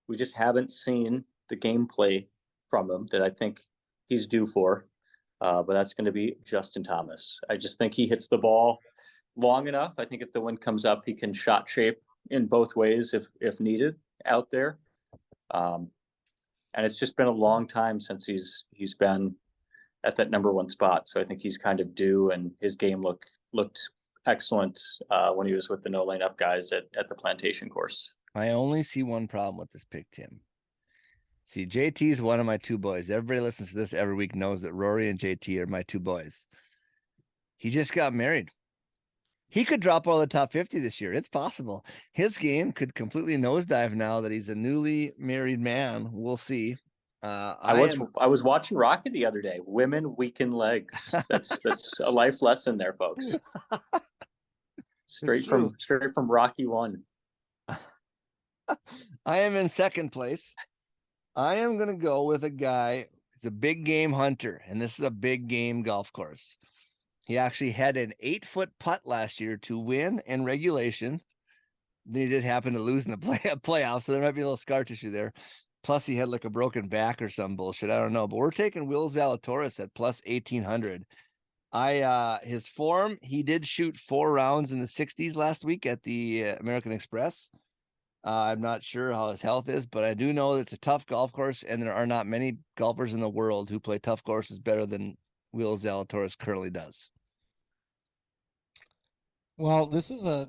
we just haven't seen the gameplay from him that I think he's due for. But that's going to be Justin Thomas. I just think he hits the ball long enough. I think if the wind comes up, he can shot shape in both ways if needed out there. And it's just been a long time since he's been at that number 1 spot. So I think he's kind of due, and his game looked excellent when he was with the no lane up guys at the Plantation course. I only see one problem with this pick, Tim. See, JT is one of my 2 boys. Everybody listens to this every week knows that Rory and JT are my 2 boys. He just got married. He could drop all the top 50 this year. It's possible. His game could completely nosedive now that he's a newly married man. We'll see. I was watching Rocky the other day. Women weaken legs. That's a life lesson there, folks. Straight from Rocky 1. I am in second place. I am going to go with a guy. He's a big game hunter, and this is a big game golf course. He actually had an 8-foot putt last year to win in regulation. Then he did happen to lose in the playoffs, so there might be a little scar tissue there. Plus, he had like a broken back or some bullshit. I don't know, but we're taking Will Zalatoris at plus 1,800. His form, he did shoot 4 rounds in the 60s last week at the American Express. I'm not sure how his health is, but I do know that it's a tough golf course, and there are not many golfers in the world who play tough courses better than Will Zalatoris currently does. Well, this is a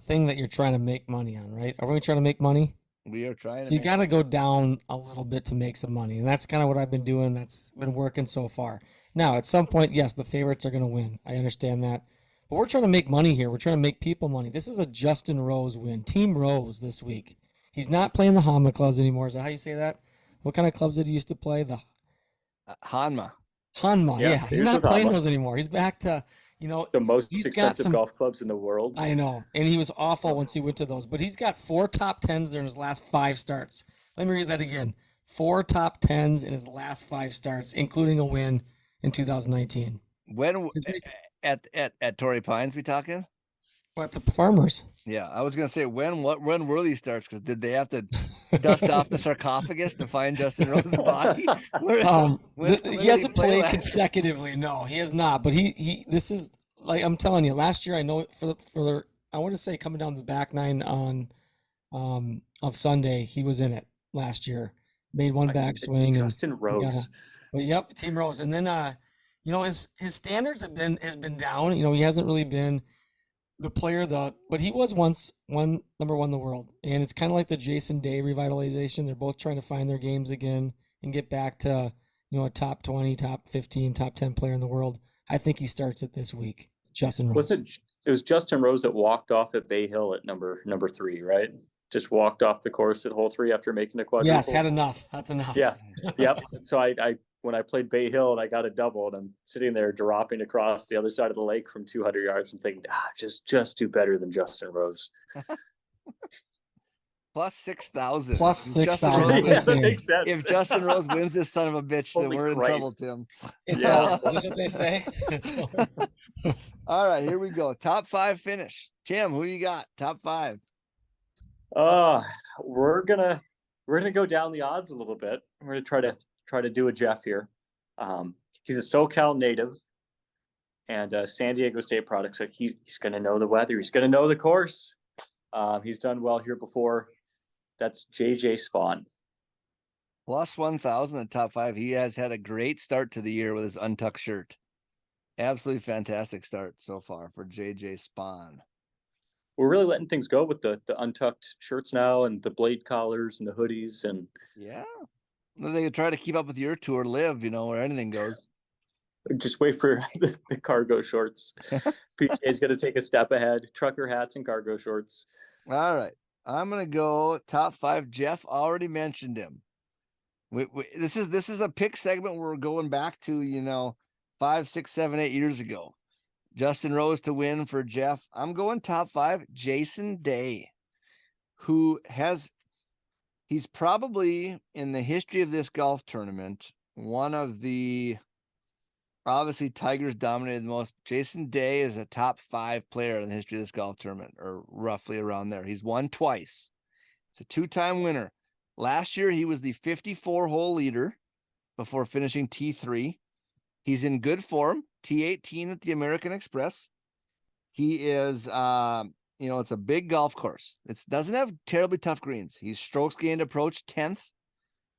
thing that you're trying to make money on, right? Are we trying to make money? We are trying to. So you got to go down a little bit to make some money, and that's kind of what I've been doing. That's been working so far. Now, at some point, yes, the favorites are going to win. I understand that, but we're trying to make money here. We're trying to make people money. This is a Justin Rose win, Team Rose this week. He's not playing the Hanma clubs anymore. Is that how you say that? What kind of clubs did he used to play? The Hanma. Hanma, yeah. He's not playing those anymore. He's back to, the most he's got expensive some golf clubs in the world. I know, and he was awful once he went to those. But he's got 4 top 10s there in his last 5 starts. Let me read that again: 4 top 10s in his last 5 starts, including a win in 2019. When at Torrey Pines, we talking? What, the Farmers? Yeah, I was gonna say when were these starts? Because did they have to dust off the sarcophagus to find Justin Rose's body? He hasn't played consecutively. No, he has not. But he this is, like I'm telling you, last year I know for I want to say coming down the back 9 on of Sunday, he was in it last year. Made one backswing. Justin Rose. But yep, Team Rose. And then his standards has been down. He hasn't really been the player but he was once number 1 in the world. And it's kind of like the Jason Day revitalization. They're both trying to find their games again and get back to, a top 20, top 15, top 10 player in the world. I think he starts it this week. Justin Rose. It was Justin Rose that walked off at Bay Hill at number 3, right? Just walked off the course at hole 3 after making a quadruple. Yes, had enough. That's enough. Yeah. Yep. So I when I played Bay Hill and I got a double, and I'm sitting there dropping across the other side of the lake from 200 yards, I'm thinking, just do better than Justin Rose. Plus 6,000. Plus 6,000. Yeah, that makes sense. If Justin Rose wins this son of a bitch, then we're in trouble, Tim. It's all. Is what they say. All right, here we go. Top 5 finish. Tim, who you got? Top 5. We're gonna go down the odds a little bit. We're gonna try to do a Jeff here. He's a SoCal native and San Diego State product, so he's gonna know the weather. He's gonna know the course. He's done well here before. That's JJ Spawn. Plus 1,000 in top 5. He has had a great start to the year with his untucked shirt. Absolutely fantastic start so far for JJ Spawn. We're really letting things go with the untucked shirts now, and the blade collars and the hoodies, and yeah, they could try to keep up with your tour live, where anything goes. Just wait for the cargo shorts. PGA's going to take a step ahead. Trucker hats and cargo shorts. All right, I'm going to go top 5. Jeff already mentioned him. This is a pick segment where we're going back to 5, 6, 7, 8 years ago. Justin Rose to win for Jeff. I'm going top 5. Jason Day, he's probably in the history of this golf tournament one of the, obviously Tigers dominated the most. Jason Day is a top 5 player in the history of this golf tournament, or roughly around there. He's won twice. It's a 2-time winner. Last year he was the 54-hole leader before finishing T3. He's in good form. T18 at the American Express. He is, it's a big golf course. It doesn't have terribly tough greens. He's strokes gained approach 10th,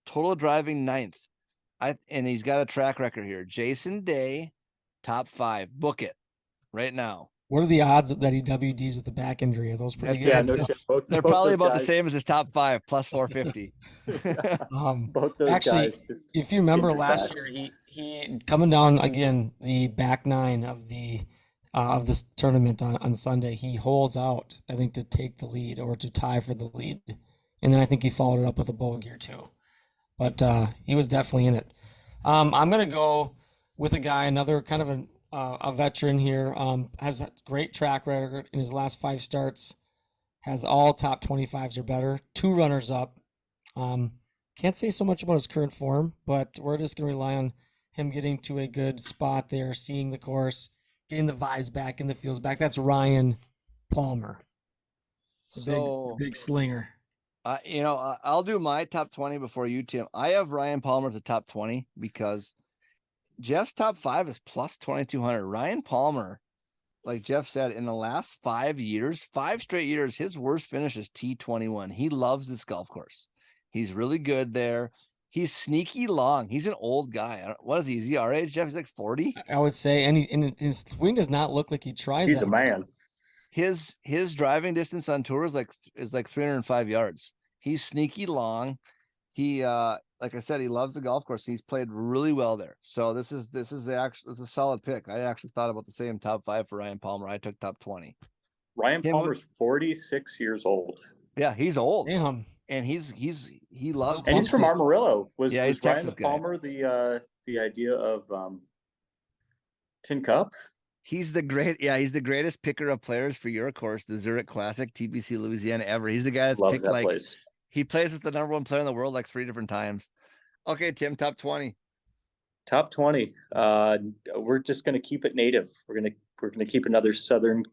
total driving 9th. And he's got a track record here. Jason Day, top 5. Book it right now. What are the odds that he WDs with the back injury? Are those pretty good? Yeah, no shit. They're probably about the same as his top 5, plus 450. Both those guys. If you remember last year, he coming down again the back 9 of this tournament on Sunday. He holds out, I think, to take the lead or to tie for the lead, and then I think he followed it up with a bogey or 2. But he was definitely in it. I'm gonna go with a guy, another kind of a veteran here, has a great track record in his last 5 starts, has all top 25s or better, 2 runners up. Can't say so much about his current form, but we're just going to rely on him getting to a good spot there, seeing the course, getting the vibes back and the feels back. That's Ryan Palmer, the So, big slinger. I'll do my top 20 before you, Tim. I have Ryan Palmer as a top 20 because Jeff's top 5 is plus 2,200. Ryan Palmer, like Jeff said, in the last 5 years, 5 straight years, his worst finish is T21. He loves this golf course. He's really good there. He's sneaky long. He's an old guy. What is he? Is he our age, Jeff? He's like 40. I would say, and his swing does not look like he tries. He's that a man. His driving distance on tour is like 305 yards. He's sneaky long. He like I said, he loves the golf course. He's played really well there. So this is a solid pick. I actually thought about the same top 5 for Ryan Palmer. I took top 20. Ryan Palmer's 46 years old. Yeah, he's old. Damn. And he loves, and he's from Amarillo. Was he's Ryan Texas guy. Palmer the idea of Tin Cup? He's the greatest picker of players for your course, the Zurich Classic, TPC Louisiana ever. He's the guy that's Loves picked that like place. He plays with the #1 player in the world like 3 different times. Okay, Tim, top 20. Top 20. We're just going to keep it native. We're going to keep another Southern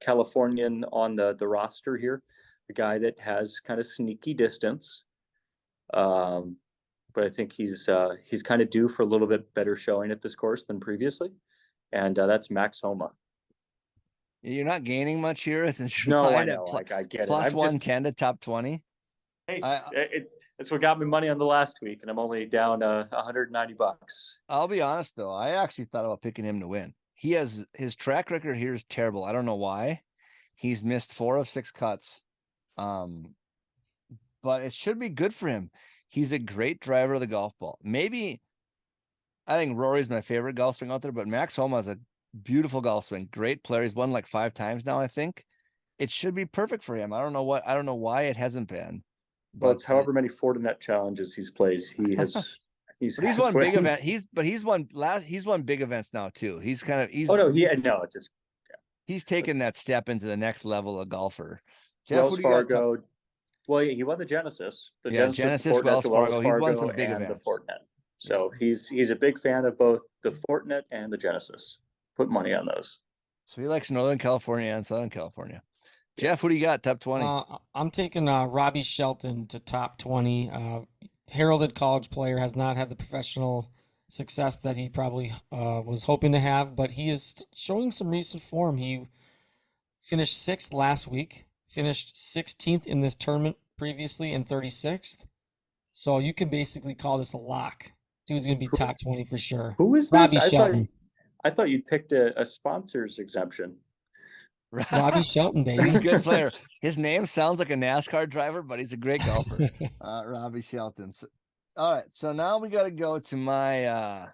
Californian on the roster here. A guy that has kind of sneaky distance. But I think he's kind of due for a little bit better showing at this course than previously. And that's Max Homa. You're not gaining much here. No, I know. I get it. Plus 110 to top 20. Hey, it's what got me money on the last week, and I'm only down $190. I'll be honest though, I actually thought about picking him to win. His track record here is terrible. I don't know why. He's missed 4 of 6 cuts. But it should be good for him. He's a great driver of the golf ball. Maybe I think Rory's my favorite golf swing out there, but Max Homa is a beautiful golf swing. Great player. He's won like 5 times now, I think. It should be perfect for him. I don't know why it hasn't been. Well, it's however many Fortinet challenges he's played. He's won big event. He's won big events now too. He's taken that step into the next level of golfer. Jeff, Wells Fargo. Well, he won the Genesis. Genesis, Wells Fargo. He's won some big events. The Fortinet. So he's a big fan of both the Fortinet and the Genesis. Put money on those. So he likes Northern California and Southern California. Jeff, what do you got? Top 20. I'm taking Robbie Shelton to top 20. Heralded college player, has not had the professional success that he probably was hoping to have, but he is showing some recent form. He finished 6th last week, finished 16th in this tournament previously, and 36th. So you can basically call this a lock. Dude's going to be top 20 for sure. Who is Robbie this? Shelton. I thought you picked a sponsor's exemption. Robbie Shelton, baby. He's a good player. His name sounds like a NASCAR driver, but he's a great golfer. Robbie Shelton. So, all right, so now we got to go to my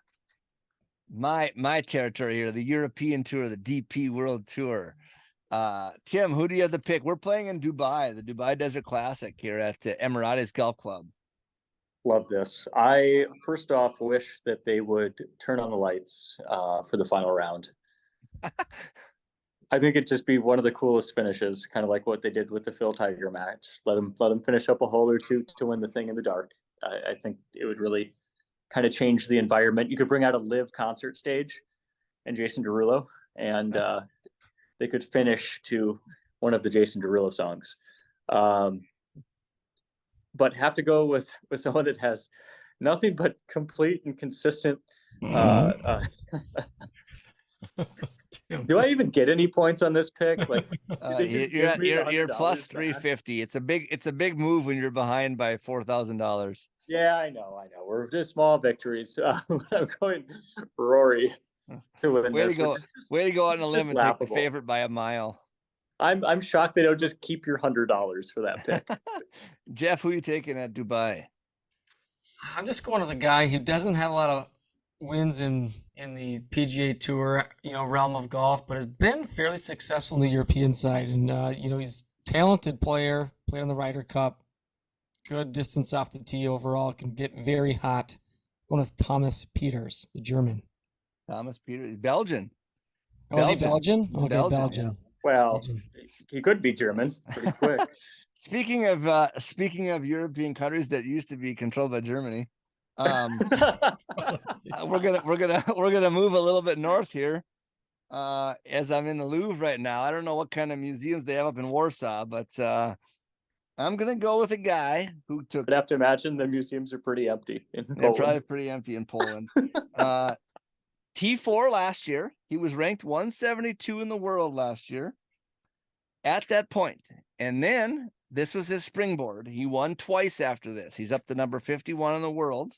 my territory here, the European Tour, the DP World Tour. Tim, who do you have to pick? We're playing in Dubai, the Dubai Desert Classic here at Emirates Golf Club. Love this. I first off wish that they would turn on the lights for the final round. I think it'd just be one of the coolest finishes, kind of like what they did with the Phil Tiger match. Let them finish up a hole or two to win the thing in the dark. I think it would really kind of change the environment. You could bring out a live concert stage and Jason Derulo, and they could finish to one of the Jason Derulo songs. But have to go with someone that has nothing but complete and consistent. Do I even get any points on this pick? Like, you're plus 350. It's a big move when you're behind by $4,000. Yeah, I know. We're just small victories. I'm going Rory to win this. Way to go out on a limb and take the favorite by a mile. I'm shocked they don't just keep your $100 for that pick. Jeff, who are you taking at Dubai? I'm just going to the guy who doesn't have a lot of wins in the PGA Tour, realm of golf, but has been fairly successful in the European side. And, he's a talented player, played on the Ryder Cup, good distance off the tee overall, can get very hot. Going with Thomas Pieters, the German. Thomas Pieters, Belgian. Oh, is he Belgian? Okay, Belgian. Yeah. Well, he could be German pretty quick. Speaking of European countries that used to be controlled by Germany, we're gonna move a little bit north here. as I'm in the Louvre right now. I don't know what kind of museums they have up in Warsaw, but I'm gonna go with a guy who took. I'd have to imagine the museums are pretty empty in They're Poland. probably pretty empty in Poland. T4 last year, he was ranked 172 in the world last year at that point. And then this was his springboard. He won twice after this. He's up to number 51 in the world.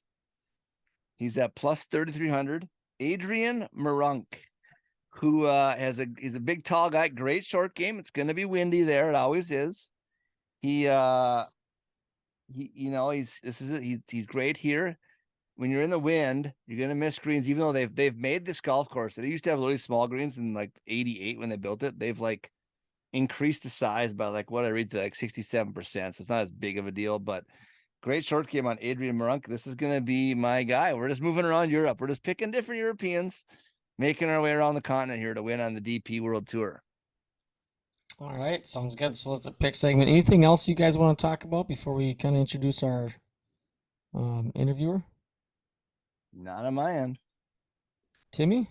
He's at plus 3,300. Adrian Marunk, who he's a big tall guy, great short game. It's going to be windy there. It always is. He's great here. When you're in the wind, you're gonna miss greens, even though they've made this golf course. They used to have really small greens in like 88 when they built it. They've like increased the size by like what I read to like 67%. So it's not as big of a deal, but great short game on Adrian Marunk. This is gonna be my guy. We're just moving around Europe. We're just picking different Europeans, making our way around the continent here to win on the DP World Tour. All right, sounds good. So let's pick segment. Anything else you guys want to talk about before we kind of introduce our interviewer? Not on my end. Timmy?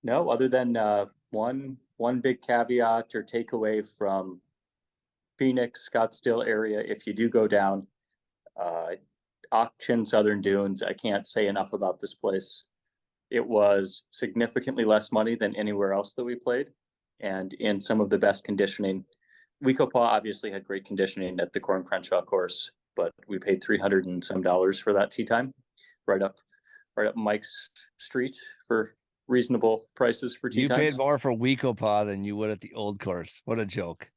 No, other than one big caveat or takeaway from Phoenix, Scottsdale area, if you do go down, Auction Southern Dunes, I can't say enough about this place. It was significantly less money than anywhere else that we played, and in some of the best conditioning. Weekopaw obviously had great conditioning at the Corn Crenshaw course, but we paid $300 and some for that tee time, right up Mike's Street for reasonable prices for tee times. You paid more for Weekopaw than you would at the old course. What a joke.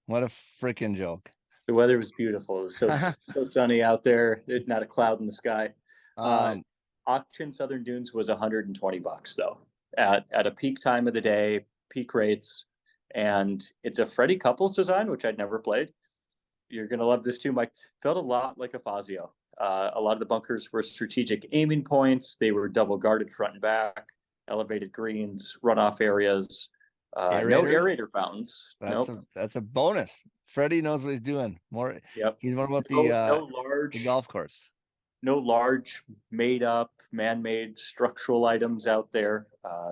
What a freaking joke. The weather was beautiful. It was so sunny out there. Not a cloud in the sky. Auction Southern Dunes was $120 though, at a peak time of the day, peak rates. And it's a Freddie Couples design, which I'd never played. You're going to love this too, Mike. Felt a lot like a Fazio. A lot of the bunkers were strategic aiming points. They were double guarded front and back, elevated greens, runoff areas, no aerator fountains. That's a bonus. Freddie knows what he's doing. Yep. He's more about the golf course. No large, made up, man-made structural items out there.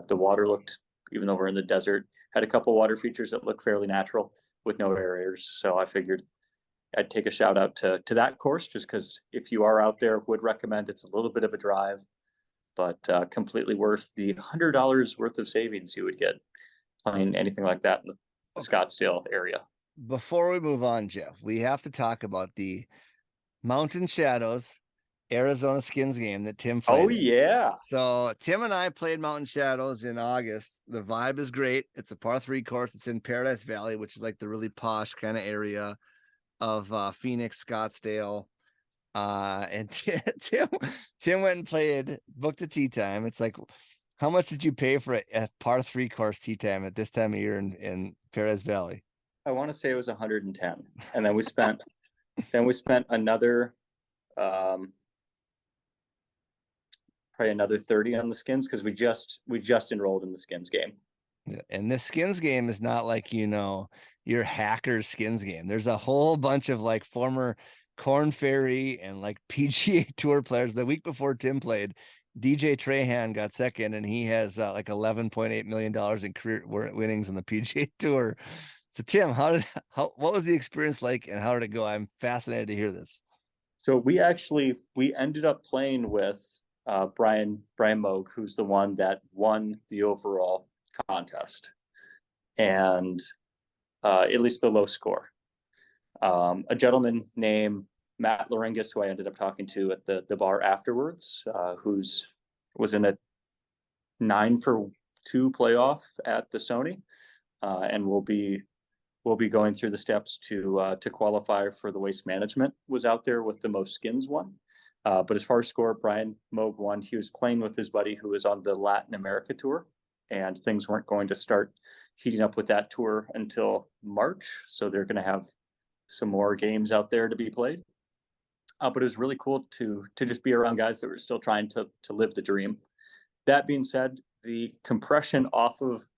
The water looked, even though we're in the desert, had a couple water features that look fairly natural with no aerators. So I figured I'd take a shout out to that course, just because if you are out there, would recommend. It's a little bit of a drive, but completely worth the $100 worth of savings you would get playing anything like that in the Scottsdale area. Before we move on, Jeff, we have to talk about the Mountain Shadows Arizona Skins game that Tim played. Oh, yeah. So Tim and I played Mountain Shadows in August. The vibe is great. It's a par 3 course. It's in Paradise Valley, which is like the really posh kind of area of Phoenix, Scottsdale. And Tim went and booked a tee time. It's like, how much did you pay for a par 3 course tee time at this time of year in Paradise Valley? I want to say it was 110. And then we spent another probably another 30 on the Skins, because we just enrolled in the Skins game. Yeah, and this Skins game is not like, your Hackers Skins game. There's a whole bunch of like former Corn Ferry and like PGA Tour players. The week before Tim played, DJ Trahan got second, and he has like $11.8 million in career winnings in the PGA Tour. So Tim, what was the experience like, and how did it go? I'm fascinated to hear this. So we ended up playing with Brian Moog, who's the one that won the overall contest, and at least the low score. A gentleman named Matt Loringus, who I ended up talking to at the bar afterwards, was in a 9-for-2 playoff at the Sony, and will be going through the steps to qualify for the Waste Management. Was out there with the most Skins won. But as far as score, Brian Moog won. He was playing with his buddy who was on the Latin America tour, and things weren't going to start heating up with that tour until March. So they're going to have some more games out there to be played. But it was really cool to just be around guys that were still trying to live the dream. That being said, the compression off of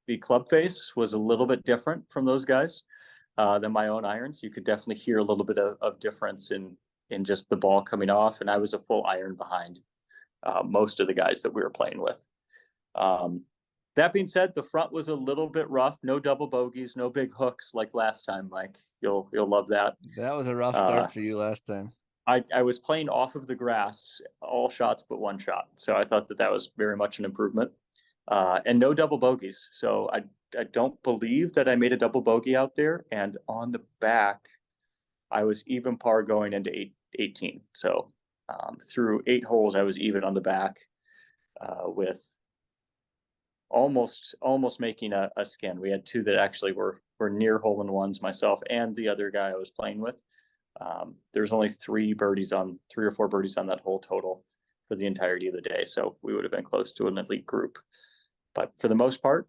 the club face was a little bit different from those guys than my own irons. You could definitely hear a little bit of difference in just the ball coming off. And I was a full iron behind most of the guys that we were playing with. That being said, the front was a little bit rough. No double bogeys, no big hooks like last time, Mike. You'll love that. That was a rough start for you last time. I was playing off of the grass, all shots but one shot. So I thought that was very much an improvement. And no double bogeys. So I don't believe that I made a double bogey out there. And on the back, I was even par going into 18. So through 8 holes, I was even on the back with almost making a skin. We had 2 that actually were near hole in ones, myself and the other guy I was playing with. There's only 3 or 4 birdies on that whole total for the entirety of the day. So we would have been close to an elite group. But for the most part,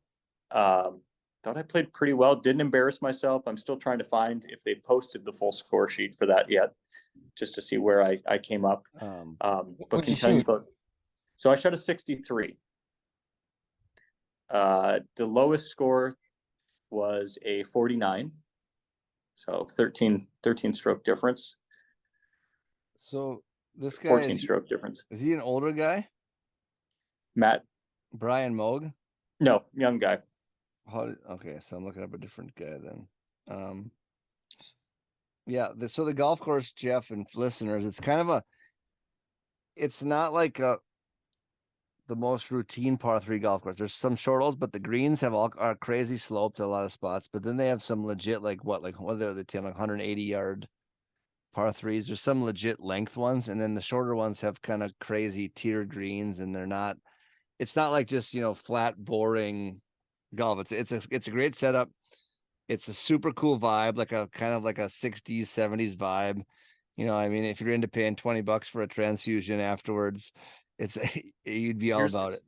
thought I played pretty well. Didn't embarrass myself. I'm still trying to find if they posted the full score sheet for that yet, just to see where I came up. But can tell you about. So I shot a 63. The lowest score was a 49. So 13 stroke difference. So this guy 14 stroke difference. Is he an older guy? Matt. Brian Moog? No, young guy. Okay, so I'm looking up a different guy then. Yeah, so the golf course, Jeff and listeners, it's kind of it's not like the most routine par 3 golf course. There's some short holes, but the greens are crazy sloped at a lot of spots. But then they have some legit, like what are they, Tim? Like 180-yard par 3s. There's some legit length ones, and then the shorter ones have kind of crazy tiered greens, and it's not like just flat, boring golf. It's a great setup. It's a super cool vibe, like a kind of like a 60s, 70s vibe. I mean, if you're into paying $20 for a transfusion afterwards, you'd be all about it.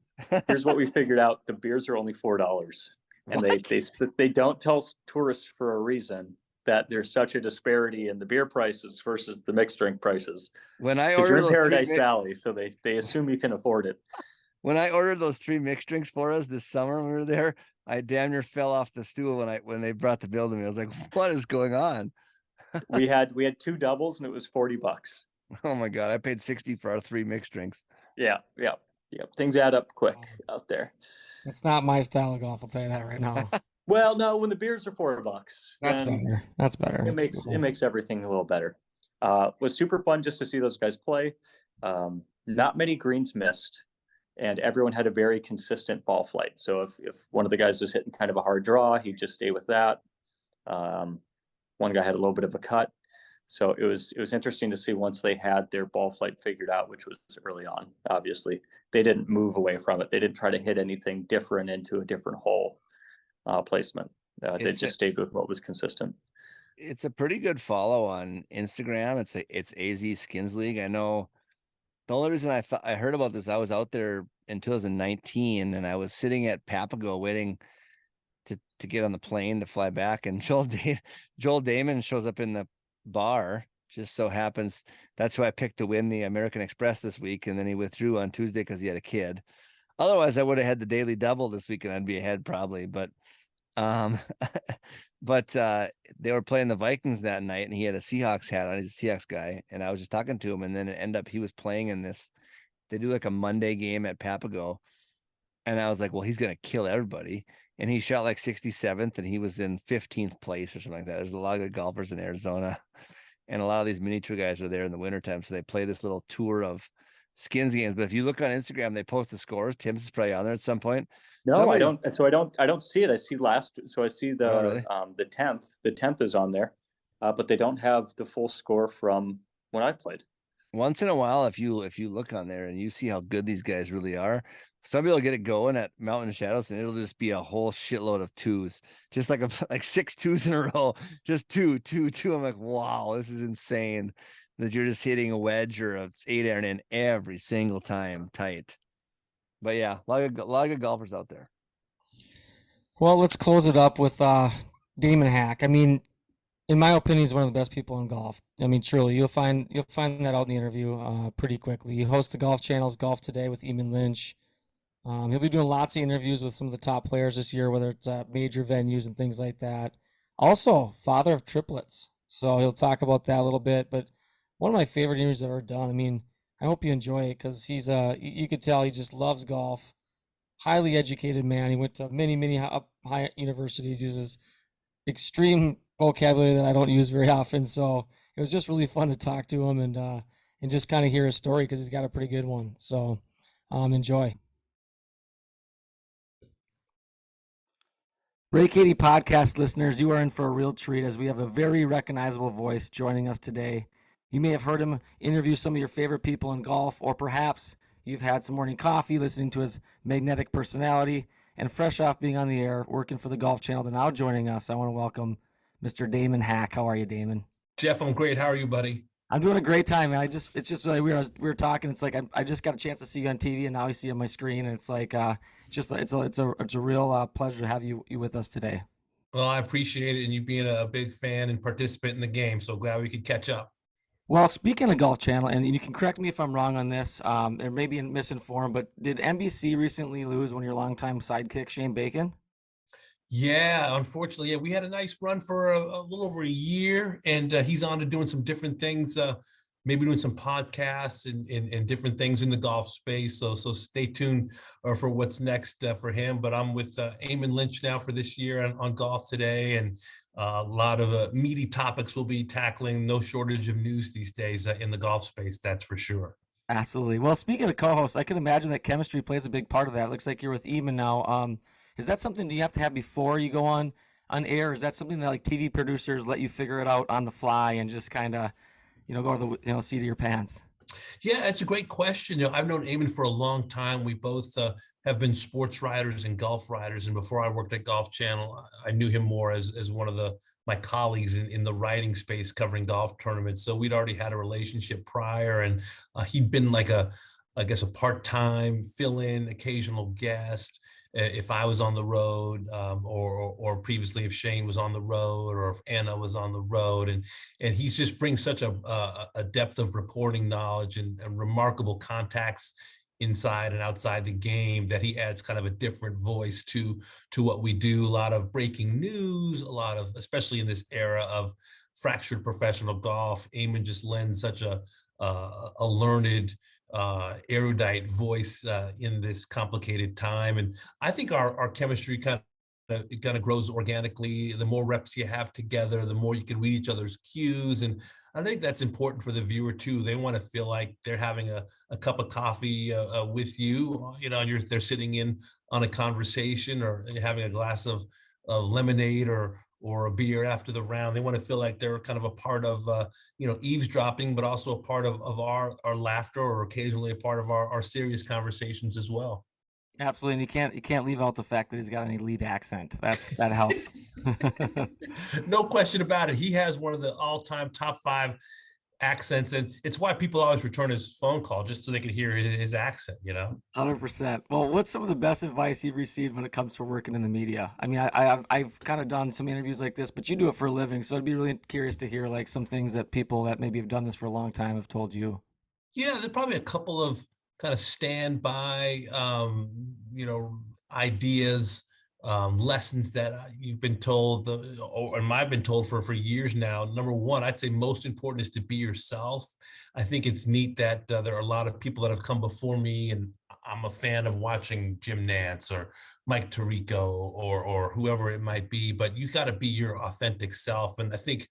Here's what we figured out: the beers are only $4, and they don't tell tourists for a reason that there's such a disparity in the beer prices versus the mixed drink prices. When I ordered you're in Paradise Valley, so they assume you can afford it. When I ordered those 3 mixed drinks for us this summer when we were there, I damn near fell off the stool when they brought the bill to me. I was like, "What is going on?" we had 2 doubles and it was $40. Oh my God, I paid $60 for our 3 mixed drinks. Yeah. Things add up quick out there. It's not my style of golf, I'll tell you that right now. Well, no, when the beers are $4, that's better. That's better. It makes everything a little better. Was super fun just to see those guys play. Not many greens missed, and everyone had a very consistent ball flight. So if one of the guys was hitting kind of a hard draw, he'd just stay with that. One guy had a little bit of a cut. So it was interesting to see once they had their ball flight figured out, which was early on. Obviously, they didn't move away from it. They didn't try to hit anything different into a different hole placement. They just stayed with what was consistent. It's a pretty good follow on Instagram. It's AZ Skins League. I know the only reason I heard about this, I was out there in 2019 and I was sitting at Papago waiting to get on the plane to fly back, and Joel Damon shows up in the bar. Just so happens that's who I picked to win the American Express this week, and then he withdrew on Tuesday because he had a kid. Otherwise, I would have had the daily double this week, and I'd be ahead probably. But they were playing the Vikings that night, and he had a Seahawks hat on. He's a Seahawks guy, and I was just talking to him, and then it ended up he was playing in this. They do like a Monday game at Papago, and I was like, well, he's gonna kill everybody. And he shot like 67th, and he was in 15th place or something like that. There's a lot of good golfers in Arizona, and a lot of these mini tour guys are there in the wintertime. So they play this little tour of skins games. But if you look on Instagram, they post the scores. Tim's is probably on there at some point. No, I don't. So I don't see it. I see I see the really? The 10th. The 10th is on there, but they don't have the full score from when I played. Once in a while, if you look on there and you see how good these guys really are, some people get it going at Mountain Shadows, and it'll just be a whole shitload of 2s, just like 6 2s in a row, just 2. I'm like, wow, this is insane that you're just hitting a wedge or a 8-iron in every single time tight. But yeah, a lot of good golfers out there. Well, let's close it up with Damon Hack. I mean, in my opinion, he's one of the best people in golf. I mean, truly, you'll find that out in the interview pretty quickly. He hosts the Golf Channel's Golf Today with Eamon Lynch. He'll be doing lots of interviews with some of the top players this year, whether it's major venues and things like that. Also, father of triplets, so he'll talk about that a little bit. But one of my favorite interviews I've ever done. I mean, I hope you enjoy it because he's you could tell he just loves golf. highly educated man. He went to many high universities, uses extreme vocabulary that I don't use very often. So it was just really fun to talk to him and just kind of hear his story because he's got a pretty good one. So enjoy. Ray Katie podcast listeners, you are in for a real treat as we have a very recognizable voice joining us today. You may have heard him interview some of your favorite people in golf, or perhaps you've had some morning coffee listening to his magnetic personality. And fresh off being on the air, working for the Golf Channel, to now joining us, I want to welcome Mr. Damon Hack. How are you, Damon? Jeff, I'm great. How are you, buddy? I'm doing a great time, man. It's just really weird. We were talking. It's like I just got a chance to see you on TV, and now I see you on my screen, and it's like it's a real pleasure to have you with us today. Well, I appreciate it, and you being a big fan and participant in the game. So glad we could catch up. Well, speaking of Golf Channel, and you can correct me if I'm wrong on this, or maybe misinformed, but did NBC recently lose one of your longtime sidekicks, Shane Bacon? Yeah, unfortunately, yeah, we had a nice run for a little over a year, and he's on to doing some different things, maybe doing some podcasts and different things in the golf space. So stay tuned for what's next for him. But I'm with Eamon Lynch now for this year on Golf Today, and a lot of meaty topics we'll be tackling. No shortage of news these days in the golf space, that's for sure. Absolutely. Well, speaking of co-hosts, I can imagine that chemistry plays a big part of that. It looks like you're with Eamon now. Is that something that you have to have before you go on air? Is that something that like TV producers let you figure it out on the fly and just kind of, go to the seat of your pants? Yeah, it's a great question. I've known Eamon for a long time. We both have been sports writers and golf writers. And before I worked at Golf Channel, I knew him more as one of my colleagues in the writing space covering golf tournaments. So we'd already had a relationship prior, and he'd been like a part-time fill-in, occasional guest if I was on the road, or previously if Shane was on the road, or if Anna was on the road, and he's just brings such a depth of reporting knowledge and remarkable contacts inside and outside the game that he adds kind of a different voice to what we do. A lot of breaking news, a lot of, especially in this era of fractured professional golf, Eamon just lends such a learned, erudite voice in this complicated time. And I think our chemistry kind of grows organically. The more reps you have together, the more you can read each other's cues. And I think that's important for the viewer too. They want to feel like they're having a cup of coffee with you, and they're sitting in on a conversation, or having a glass of lemonade or a beer after the round. They want to feel like they're kind of a part of, eavesdropping, but also a part of our laughter, or occasionally a part of our serious conversations as well. Absolutely, and you can't leave out the fact that he's got an elite accent. That helps. No question about it. He has one of the all-time top 5 accents, and it's why people always return his phone call, just so they can hear his accent. 100%. Well, what's some of the best advice you've received when it comes to working in the media? I mean, I've kind of done some interviews like this, but you do it for a living, so I'd be really curious to hear like some things that people that maybe have done this for a long time have told you. Yeah, there's probably a couple of kind of standby, ideas, lessons that you've been told, and I've been told for years now. Number one, I'd say most important is to be yourself. I think it's neat that there are a lot of people that have come before me, and I'm a fan of watching Jim Nantz or Mike Tirico or whoever it might be, but you got to be your authentic self. And I think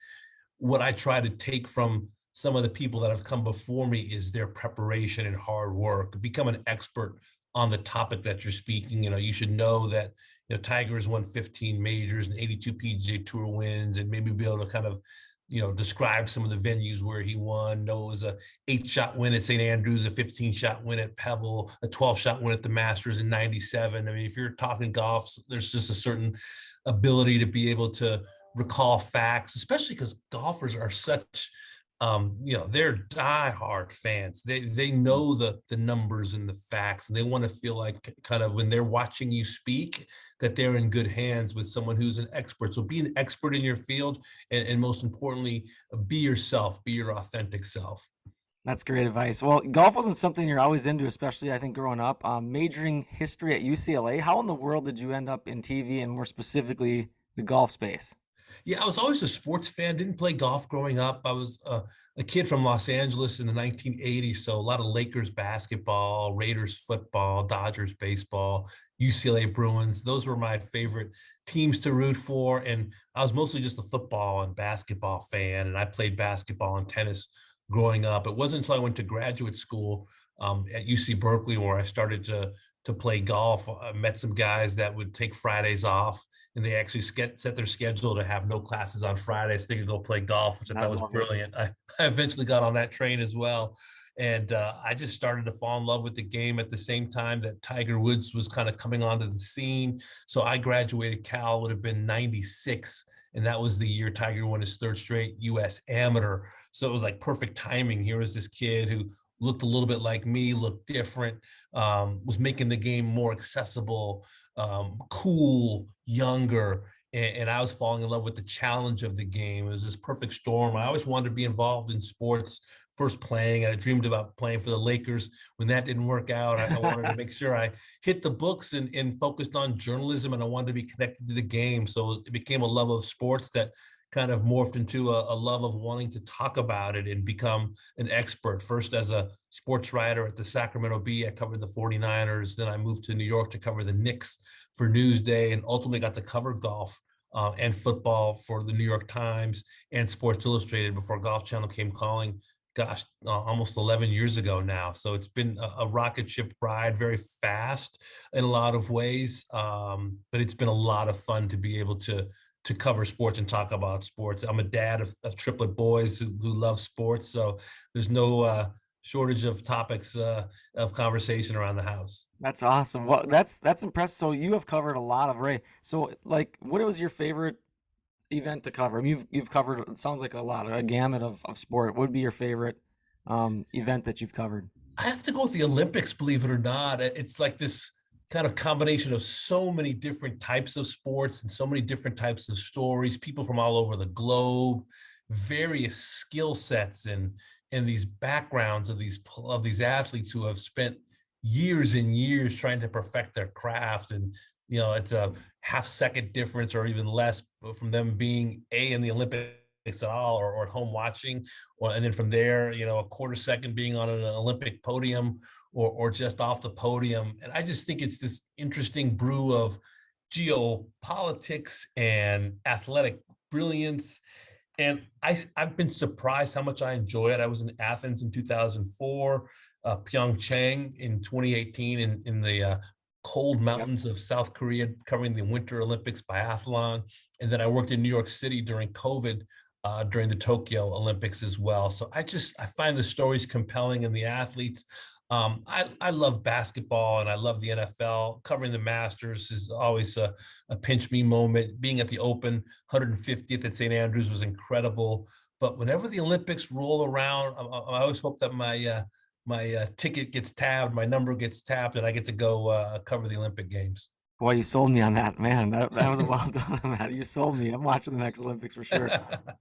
what I try to take from some of the people that have come before me is their preparation and hard work. Become an expert on the topic that you're speaking. You should know that Tiger has won 15 majors and 82 PGA Tour wins, and maybe be able to kind of describe some of the venues where he won. Know it was a 8-shot win at St. Andrews, a 15-shot win at Pebble, a 12-shot win at the Masters in '97. I mean, if you're talking golf, there's just a certain ability to be able to recall facts, especially because golfers are such they're diehard fans. They know the numbers and the facts, and they want to feel like kind of when they're watching you speak that they're in good hands with someone who's an expert. So be an expert in your field, and most importantly, be yourself, be your authentic self. That's great advice. Well, golf wasn't something you're always into, especially I think growing up. Majoring history at UCLA. How in the world did you end up in TV, and more specifically the golf space? Yeah, I was always a sports fan. Didn't play golf growing up. I was a kid from Los Angeles in the 1980s, so a lot of Lakers basketball, Raiders football, Dodgers baseball, UCLA Bruins. Those were my favorite teams to root for. And I was mostly just a football and basketball fan. And I played basketball and tennis growing up. It wasn't until I went to graduate school at UC Berkeley where I started to play golf. I met some guys that would take Fridays off, and they actually set their schedule to have no classes on Fridays. They could go play golf, which I thought was brilliant. I eventually got on that train as well. And I just started to fall in love with the game at the same time that Tiger Woods was kind of coming onto the scene. So I graduated Cal, would have been 96. And that was the year Tiger won his third straight US Amateur. So it was like perfect timing. Here was this kid who looked a little bit like me, looked different, was making the game more accessible, cool, younger. And I was falling in love with the challenge of the game. It was this perfect storm. I always wanted to be involved in sports, first playing. I dreamed about playing for the Lakers. When that didn't work out, I wanted to make sure I hit the books and focused on journalism, and I wanted to be connected to the game. So it became a love of sports that kind of morphed into a love of wanting to talk about it and become an expert. First as a sports writer at the Sacramento Bee, I covered the 49ers. Then I moved to New York to cover the Knicks for Newsday, and ultimately got to cover golf and football for the New York Times and Sports Illustrated before Golf Channel came calling, gosh, almost 11 years ago now. So it's been a rocket ship ride, very fast in a lot of ways. But it's been a lot of fun to be able to cover sports and talk about sports. I'm a dad of triplet boys who love sports. So there's no shortage of topics of conversation around the house. That's awesome. Well, that's impressive. So you have covered a lot of race. So like, what was your favorite event to cover? I mean, you've covered, it sounds like a gamut of sport. What would be your favorite event that you've covered? I have to go with the Olympics, believe it or not. It's like this kind of combination of so many different types of sports and so many different types of stories, people from all over the globe, various skill sets and these backgrounds of these athletes who have spent years and years trying to perfect their craft. And it's a half-second difference or even less from them being in the Olympics at all or at home watching, and then from there, a quarter second being on an Olympic podium or just off the podium. And I just think it's this interesting brew of geopolitics and athletic brilliance. And I've been surprised how much I enjoy it. I was in Athens in 2004, Pyeongchang in 2018 in the cold mountains of South Korea, covering the Winter Olympics biathlon. And then I worked in New York City during COVID, during the Tokyo Olympics as well. So I find the stories compelling and the athletes. I love basketball and I love the NFL. Covering the Masters is always a pinch me moment. Being at the Open 150th at St. Andrews was incredible. But whenever the Olympics roll around, I always hope that my ticket gets tabbed, my number gets tapped, and I get to go cover the Olympic Games. Boy, you sold me on that, man. That was well done, Matt. You sold me. I'm watching the next Olympics for sure.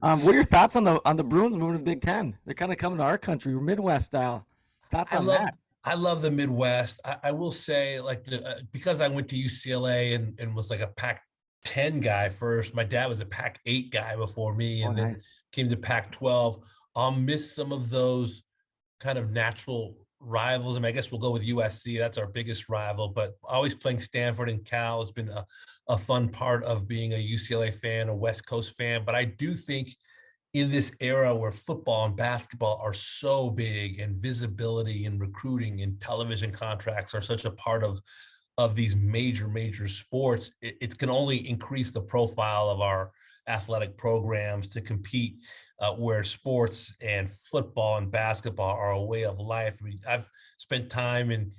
What are your thoughts on the Bruins moving to the Big Ten? They're kind of coming to our country. We're Midwest style. Thoughts on that? I love the Midwest. I will say, like, because I went to UCLA and was like a Pac-10 guy first. My dad was a Pac-8 guy before me, and then came to Pac-12. I'll miss some of those kind of natural rivals. I mean, I guess we'll go with USC. That's our biggest rival. But always playing Stanford and Cal has been a fun part of being a UCLA fan, a West Coast fan. But I do think in this era where football and basketball are so big and visibility and recruiting and television contracts are such a part of these major sports, it can only increase the profile of our athletic programs to compete where sports and football and basketball are a way of life. I mean, I've spent time in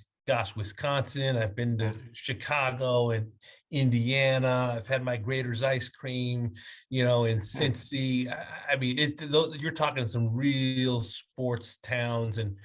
Wisconsin. I've been to Chicago and Indiana. I've had my Grater's ice cream, in Cincy. I mean, you're talking some real sports towns and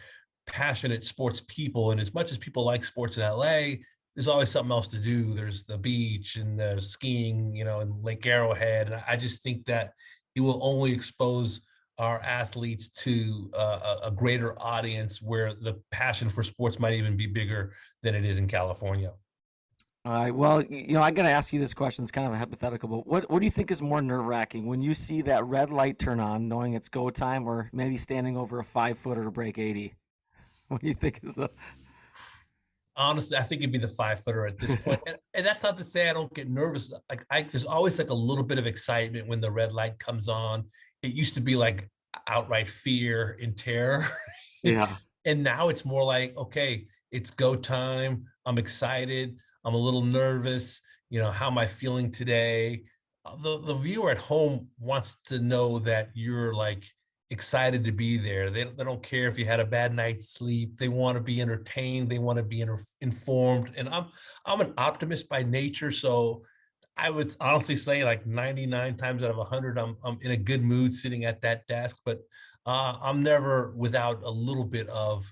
passionate sports people. And as much as people like sports in LA, there's always something else to do. There's the beach and the skiing, and Lake Arrowhead. And I just think that it will only expose our athletes to a greater audience where the passion for sports might even be bigger than it is in California. All right. Well, I got to ask you this question. It's kind of a hypothetical, but what do you think is more nerve-wracking when you see that red light turn on, knowing it's go time, or maybe standing over a 5-footer to break 80? What do you think is the? Honestly, I think it'd be the 5-footer at this point. And that's not to say I don't get nervous. Like there's always like a little bit of excitement when the red light comes on. It used to be like outright fear and terror. Yeah. And now it's more like, okay, it's go time. I'm excited. I'm a little nervous. How am I feeling today? The viewer at home wants to know that you're like excited to be there. They don't care if you had a bad night's sleep. They want to be entertained. They want to be informed. And I'm an optimist by nature, so I would honestly say like 99 times out of 100, I'm in a good mood sitting at that desk. But I'm never without a little bit of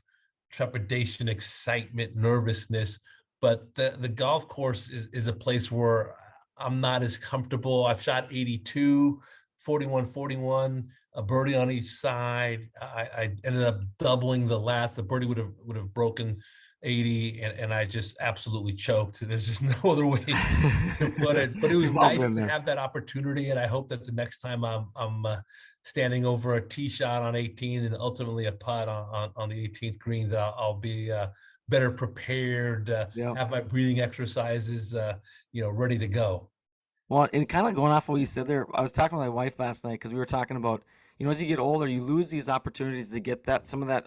trepidation, excitement, nervousness. But the golf course is a place where I'm not as comfortable. I've shot 82, 41, 41, a birdie on each side. I ended up doubling the last. The birdie would have broken 80, and I just absolutely choked. There's just no other way to put it. But it was We've all nice been to there. have that opportunity, and I hope that the next time I'm standing over a tee shot on 18 and ultimately a putt on the 18th green, that I'll be better prepared, Yeah. have my breathing exercises, ready to go. Well, and kind of going off what you said there, I was talking with my wife last night because we were talking about, as you get older, you lose these opportunities to get some of that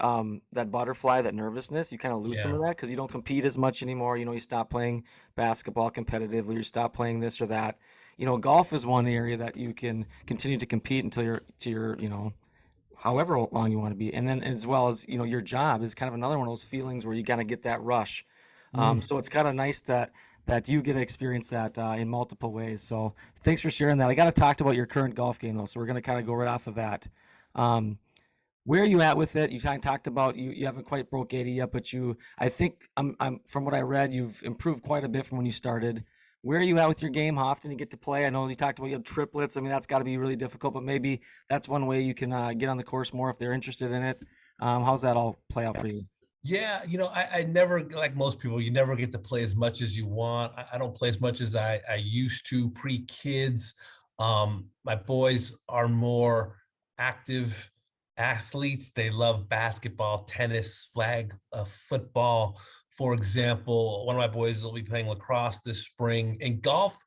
that butterfly, that nervousness. You kind of lose some of that because you don't compete as much anymore. You stop playing basketball competitively, you stop playing this or that. Golf is one area that you can continue to compete until you're however long you want to be, and then as well as your job is kind of another one of those feelings where you kind of get that rush. So it's kind of nice that you get to experience that in multiple ways. So thanks for sharing that. I got to talk about your current golf game though, so we're going to kind of go right off of that. Where are you at with it? You kind of talked about you haven't quite broke 80 yet, but I think I'm from what I read, you've improved quite a bit from when you started. Where are you at with your game? How often you get to play? I know you talked about you have triplets. I mean, that's got to be really difficult, but maybe that's one way you can get on the course more if they're interested in it. How's that all play out for you? Yeah, I never, like most people, you never get to play as much as you want. I don't play as much as I used to pre-kids. My boys are more active athletes. They love basketball, tennis, flag football. For example, one of my boys will be playing lacrosse this spring. And golf,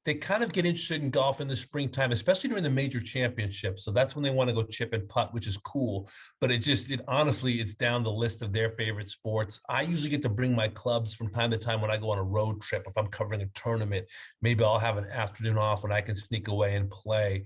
they kind of get interested in golf in the springtime, especially during the major championships. So that's when they want to go chip and putt, which is cool. But it honestly, it's down the list of their favorite sports. I usually get to bring my clubs from time to time when I go on a road trip. If I'm covering a tournament, maybe I'll have an afternoon off when I can sneak away and play.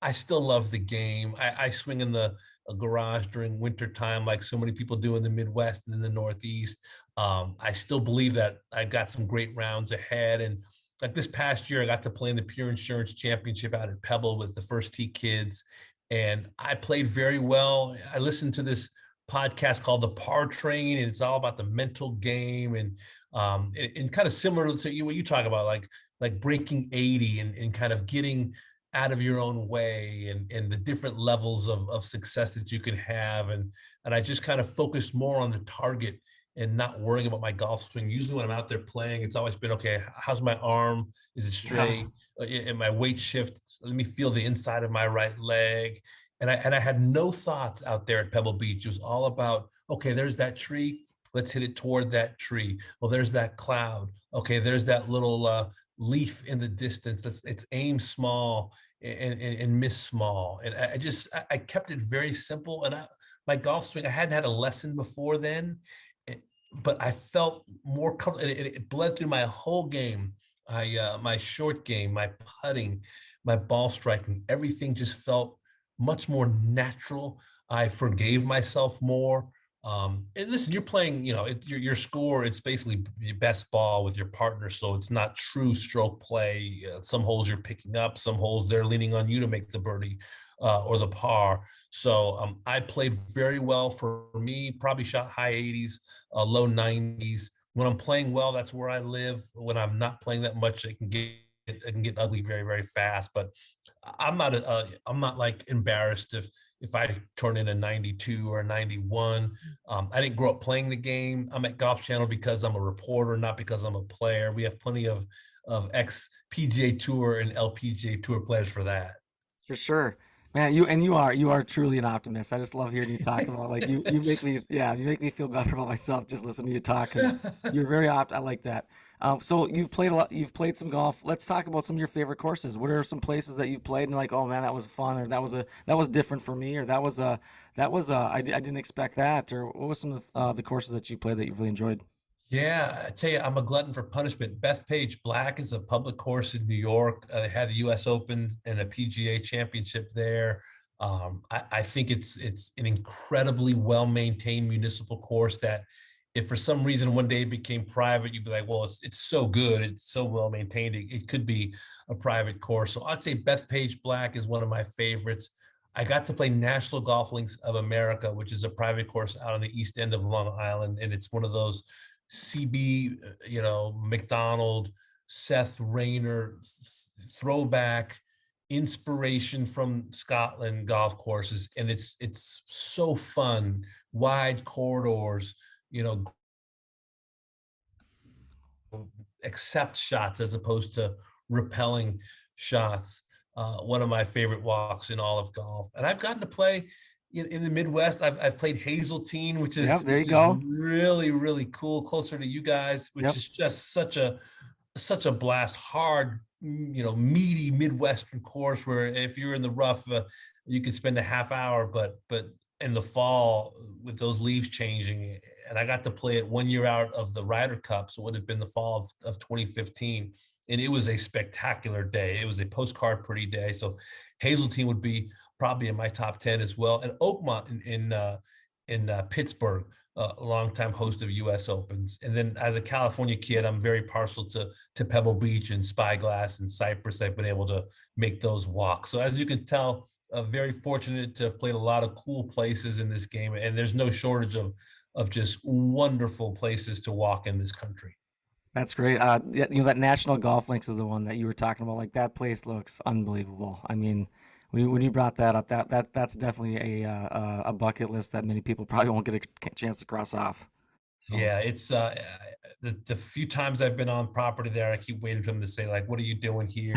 I still love the game. I swing in the garage during winter time, like so many people do in the Midwest and in the Northeast. I still believe that I've got some great rounds ahead. And like this past year, I got to play in the Pure Insurance Championship out at Pebble with the First Tee kids, and I played very well. I listened to this podcast called The Par Train, and it's all about the mental game and kind of similar to what you talk about, like breaking 80 and kind of getting out of your own way and the different levels of success that you can have. And I just kind of focused more on the target and not worrying about my golf swing. Usually when I'm out there playing, it's always been, okay, how's my arm? Is it straight? And my weight shift? Let me feel the inside of my right leg. And I had no thoughts out there at Pebble Beach. It was all about, okay, there's that tree. Let's hit it toward that tree. Well, there's that cloud. Okay, there's that little leaf in the distance. It's aim small and miss small. And I kept it very simple. And my golf swing, I hadn't had a lesson before then, but I felt more comfortable. It bled through my whole game. My short game, my putting, my ball striking, everything just felt much more natural. I forgave myself more. And listen, you're playing, your score, it's basically your best ball with your partner. So it's not true stroke play. Some holes you're picking up, some holes they're leaning on you to make the birdie or the par. So I played very well for me, probably shot high 80s, low 90s. When I'm playing well, that's where I live. When I'm not playing that much, it can get ugly very, very fast. But I'm not like embarrassed if I turn in a 92 or a 91. I didn't grow up playing the game. I'm at Golf Channel because I'm a reporter, not because I'm a player. We have plenty of ex PGA Tour and LPGA Tour players for that. For sure. Man, you are truly an optimist. I just love hearing you talk about like you make me you make me feel better about myself just listening to you talk because you're very I like that. So you've played a lot. You've played some golf. Let's talk about some of your favorite courses. What are some places that you've played and like, oh man, that was fun, or that was different for me, or I didn't expect that, or what was some of the courses that you played that you really enjoyed? Yeah, I tell you, I'm a glutton for punishment. Bethpage Black is a public course in New York. They had the U.S. Open and a PGA Championship there. I think it's an incredibly well-maintained municipal course that, if for some reason one day it became private, you'd be like, well, it's so good, it's so well-maintained, it could be a private course. So I'd say Bethpage Black is one of my favorites. I got to play National Golf Links of America, which is a private course out on the east end of Long Island, and it's one of those CB, McDonald, Seth Rayner throwback inspiration from Scotland golf courses, and it's so fun. Wide corridors, accept shots as opposed to repelling shots. One of my favorite walks in all of golf, and I've gotten to play in the Midwest. I've played Hazeltine, which is, There you go. really, really cool, closer to you guys, which Yep. is just such a blast. Hard, meaty Midwestern course where if you're in the rough, you could spend a half hour, but in the fall with those leaves changing, and I got to play it 1 year out of the Ryder Cup, so it would have been the fall of 2015, and it was a spectacular day. It was a postcard pretty day. So Hazeltine would be probably in my top 10 as well. And Oakmont in Pittsburgh, a longtime host of U.S. Opens. And then as a California kid, I'm very partial to Pebble Beach and Spyglass and Cypress. I've been able to make those walks. So as you can tell, very fortunate to have played a lot of cool places in this game. And there's no shortage of just wonderful places to walk in this country. That's great. That National Golf Links is the one that you were talking about. Like that place looks unbelievable. I mean, when you brought that up, that's definitely a bucket list that many people probably won't get a chance to cross off. So. Yeah, it's the few times I've been on property there, I keep waiting for them to say like, "What are you doing here?"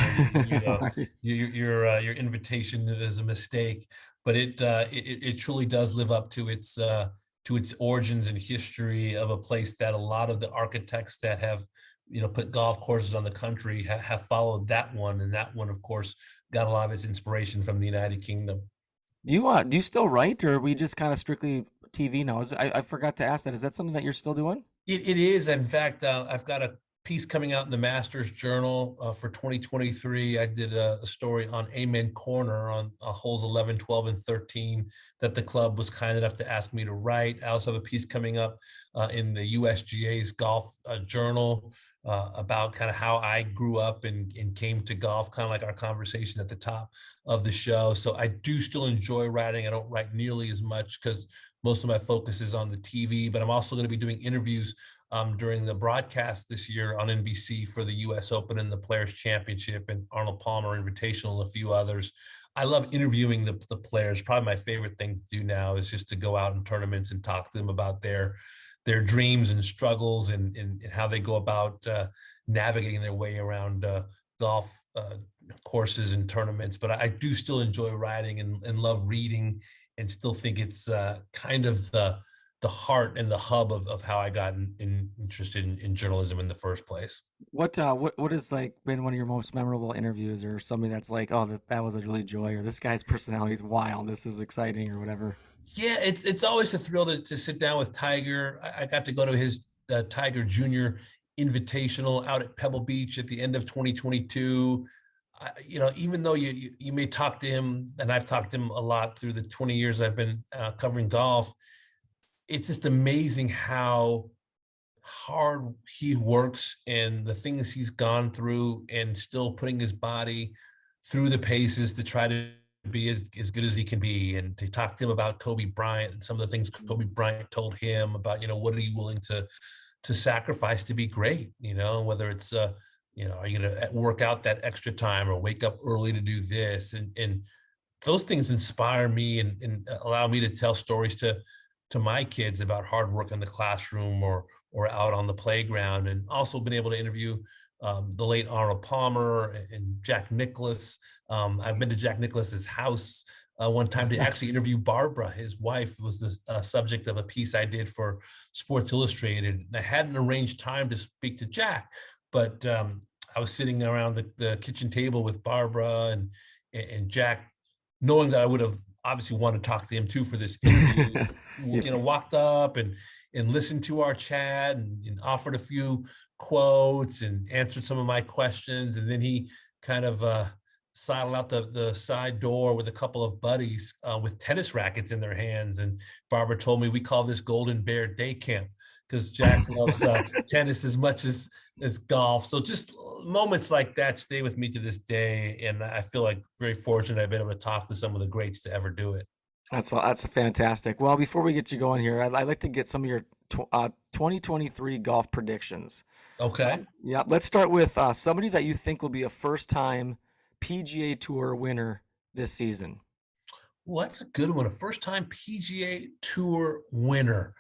Your invitation is a mistake, but it truly does live up to its origins and history of a place that a lot of the architects that have put golf courses on the country have followed that one, and that one, of course, got a lot of its inspiration from the United Kingdom. Do you still write, or are we just kind of strictly TV now? I forgot to ask that. Is that something that you're still doing? It is. In fact, I've got a piece coming out in the Masters Journal for 2023. I did a story on Amen Corner on holes 11, 12, and 13 that the club was kind enough to ask me to write. I also have a piece coming up in the USGA's Golf Journal about kind of how I grew up and came to golf, kind of like our conversation at the top of the show. So I do still enjoy writing. I don't write nearly as much because most of my focus is on the TV, but I'm also going to be doing interviews during the broadcast this year on NBC for the U.S. Open and the Players Championship and Arnold Palmer Invitational and a few others. I love interviewing the players. Probably my favorite thing to do now is just to go out in tournaments and talk to them about their dreams and struggles and how they go about navigating their way around golf courses and tournaments. But I do still enjoy writing and love reading, and still think it's kind of the heart and the hub of how I got interested in journalism in the first place. What has like been one of your most memorable interviews, or somebody that's like, oh, that was a really joy, or this guy's personality is wild, this is exciting, or whatever? Yeah, it's always a thrill to sit down with Tiger. I got to go to his Tiger Junior Invitational out at Pebble Beach at the end of 2022. Even though you may talk to him, and I've talked to him a lot through the 20 years I've been covering golf, it's just amazing how hard he works and the things he's gone through, and still putting his body through the paces to try to be as good as he can be. And to talk to him about Kobe Bryant and some of the things Kobe Bryant told him about, what are you willing to sacrifice to be great, whether it's are you going to work out that extra time or wake up early to do this? And those things inspire me and allow me to tell stories to my kids about hard work in the classroom or out on the playground. And also been able to interview the late Arnold Palmer and Jack Nicklaus. I've been to Jack Nicklaus's house one time to actually interview Barbara. His wife was the subject of a piece I did for Sports Illustrated. And I hadn't arranged time to speak to Jack, but I was sitting around the kitchen table with Barbara and Jack, knowing that I would have obviously wanted to talk to him too for this interview. Walked up and listened to our chat and offered a few quotes and answered some of my questions. And then he kind of sidled out the side door with a couple of buddies with tennis rackets in their hands. And Barbara told me we call this Golden Bear Day Camp because Jack loves tennis as much as golf. So just moments like that stay with me to this day. And I feel like very fortunate I've been able to talk to some of the greats to ever do it. That's fantastic. Well, before we get you going here, I'd like to get some of your 2023 golf predictions. Okay. Yeah, let's start with somebody that you think will be a first-time PGA Tour winner this season. Well, that's a good one. A first-time PGA Tour winner.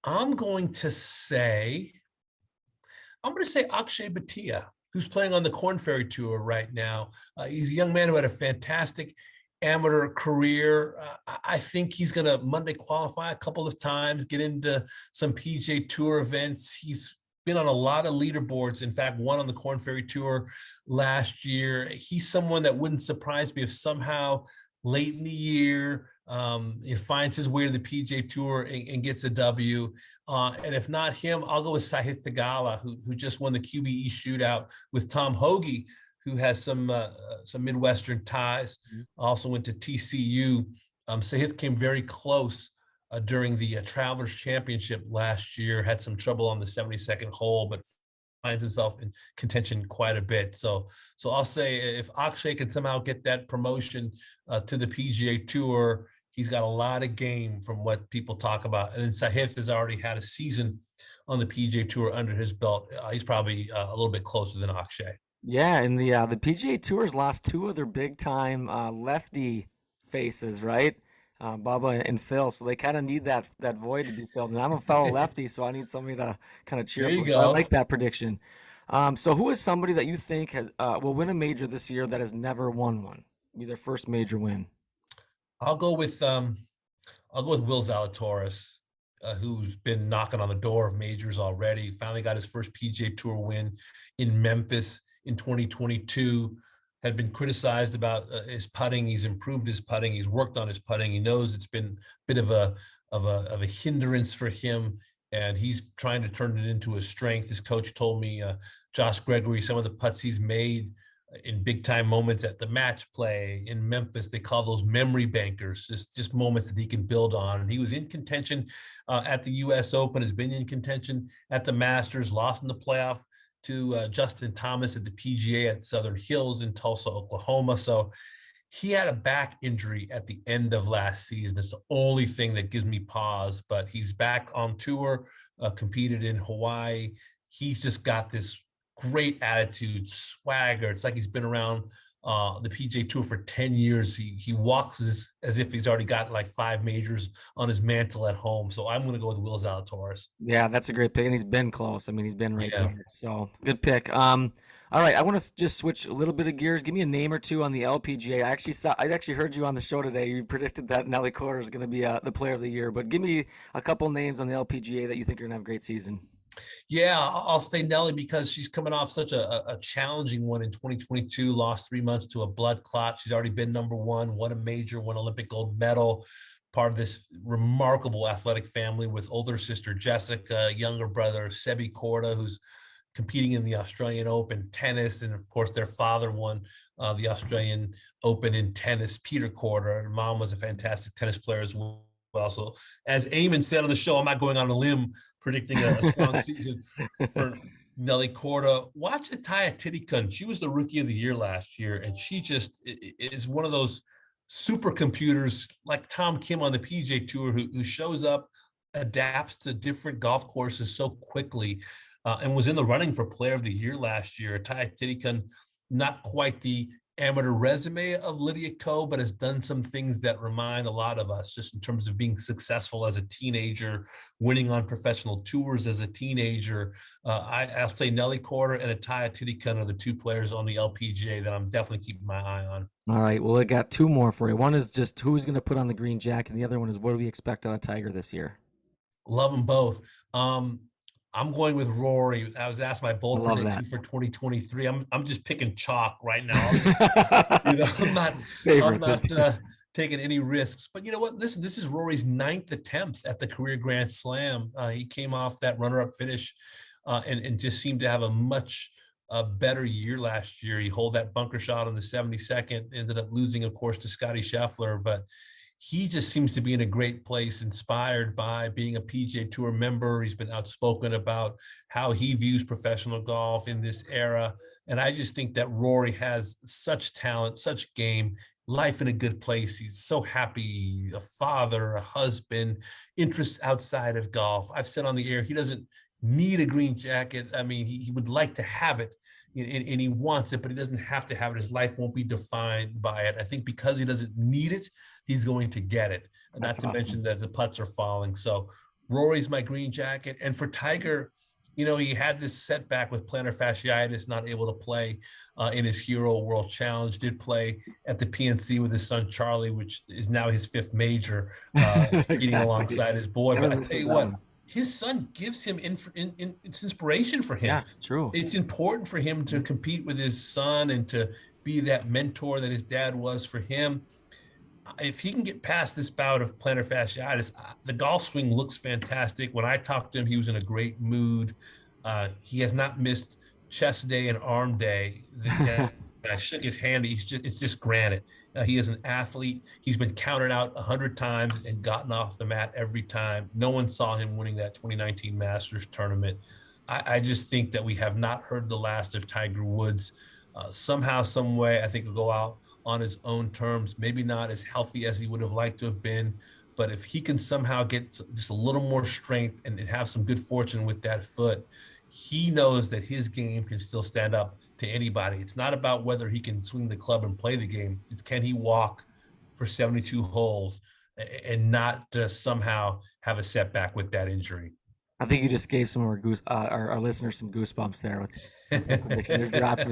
I'm going to say Akshay Bhatia, who's playing on the Korn Ferry Tour right now. He's a young man who had a fantastic amateur career. I think he's going to Monday qualify a couple of times, get into some PGA Tour events. He's been on a lot of leaderboards. In fact, won on the Korn Ferry Tour last year. He's someone that wouldn't surprise me if somehow late in the year he finds his way to the PGA Tour and gets a W. And if not him, I'll go with Sahith Theegala, who just won the QBE shootout with Tom Hoagie, who has some Midwestern ties. Also went to TCU. Sahith came very close during the Travelers Championship last year, had some trouble on the 72nd hole, but finds himself in contention quite a bit. So I'll say if Akshay can somehow get that promotion to the PGA Tour, he's got a lot of game from what people talk about. And then Sahith has already had a season on the PGA Tour under his belt. He's probably a little bit closer than Akshay. Yeah, and the PGA Tour's lost two of their big-time lefty faces, right? Bubba and Phil, so they kind of need that void to be filled. And I'm a fellow lefty, so I need somebody to kind of cheer for. So I like that prediction. So who is somebody that you think will win a major this year that has never won one? Be their first major win. I'll go with Will Zalatoris, who's been knocking on the door of majors already. Finally got his first PGA Tour win in Memphis in 2022. Had been criticized about his putting. He's improved his putting. He's worked on his putting. He knows it's been a bit of a hindrance for him, and he's trying to turn it into a strength. His coach told me, Josh Gregory, some of the putts he's made in big time moments at the match play in Memphis, they call those memory bankers, just moments that he can build on. And he was in contention at the US Open, has been in contention at the Masters, lost in the playoff to Justin Thomas at the PGA at Southern Hills in Tulsa, Oklahoma. So he had a back injury at the end of last season. It's the only thing that gives me pause, but he's back on tour, competed in Hawaii. He's just got this great attitude, swagger. It's like he's been around the PGA Tour for 10 years. He walks as if he's already got like 5 majors on his mantle at home. So I'm going to go with Will Zalatoris. Yeah, that's a great pick, and he's been close. I mean, he's been right there. So good pick. All right, I want to just switch a little bit of gears. Give me a name or two on the LPGA. I actually heard you on the show today. You predicted that Nelly Korda is going to be the player of the year, but give me a couple names on the LPGA that you think are going to have a great season. Yeah, I'll say Nelly because she's coming off such a challenging one in 2022, lost 3 months to a blood clot. She's already been number one, won a major, won Olympic gold medal, part of this remarkable athletic family with older sister Jessica, younger brother Sebi Korda, who's competing in the Australian Open tennis. And of course, their father won the Australian Open in tennis, Peter Korda. Her mom was a fantastic tennis player as well. So as Eamon said on the show, I'm not going on a limb predicting a strong season for Nelly Korda. Watch Ataya Titikun. She was the rookie of the year last year, and she just is one of those supercomputers like Tom Kim on the PGA Tour who shows up, adapts to different golf courses so quickly. and was in the running for Player of the Year last year. Ty Titikan, not quite the amateur resume of Lydia Ko, but has done some things that remind a lot of us just in terms of being successful as a teenager, winning on professional tours as a teenager. I'll say Nelly Corder and Ataya Titikan are the two players on the LPGA that I'm definitely keeping my eye on. All right. Well, I got two more for you. One is just who's going to put on the green jacket, and the other one is what do we expect out of Tiger this year? Love them both. I'm going with Rory. I was asked my bold prediction for 2023. I'm just picking chalk right now. I'm not taking any risks. But you know what? Listen, this is Rory's 9th attempt at the career Grand Slam. He came off that runner-up finish and just seemed to have a much better year last year. He holed that bunker shot on the 72nd, ended up losing, of course, to Scotty Scheffler, but he just seems to be in a great place, inspired by being a PGA Tour member. He's been outspoken about how he views professional golf in this era. And I just think that Rory has such talent, such game, life in a good place. He's so happy, a father, a husband, interests outside of golf. I've said on the air, he doesn't need a green jacket. I mean, he would like to have it. And he wants it, but he doesn't have to have it. His life won't be defined by it. I think because he doesn't need it, he's going to get it. And not to mention that the putts are falling. So Rory's my green jacket. And for Tiger, you know, he had this setback with plantar fasciitis, not able to play in his Hero World Challenge, did play at the PNC with his son, Charlie, which is now his 5th major, eating alongside his boy. But I tell you what, his son gives him it's inspiration for him. Yeah, true. It's important for him to compete with his son and to be that mentor that his dad was for him. If he can get past this bout of plantar fasciitis, the golf swing looks fantastic. When I talked to him, he was in a great mood. He has not missed chest day and arm day. I shook his hand. It's just granite. He is an athlete. He's been counted out 100 times and gotten off the mat every time. No one saw him winning that 2019 Masters tournament. I just think that we have not heard the last of Tiger Woods. Somehow, some way, I think he'll go out on his own terms. Maybe not as healthy as he would have liked to have been, but if he can somehow get just a little more strength and have some good fortune with that foot, he knows that his game can still stand up to anybody. It's not about whether he can swing the club and play the game. It's can he walk for 72 holes and not just somehow have a setback with that injury. I think you just gave some of our listeners some goosebumps there with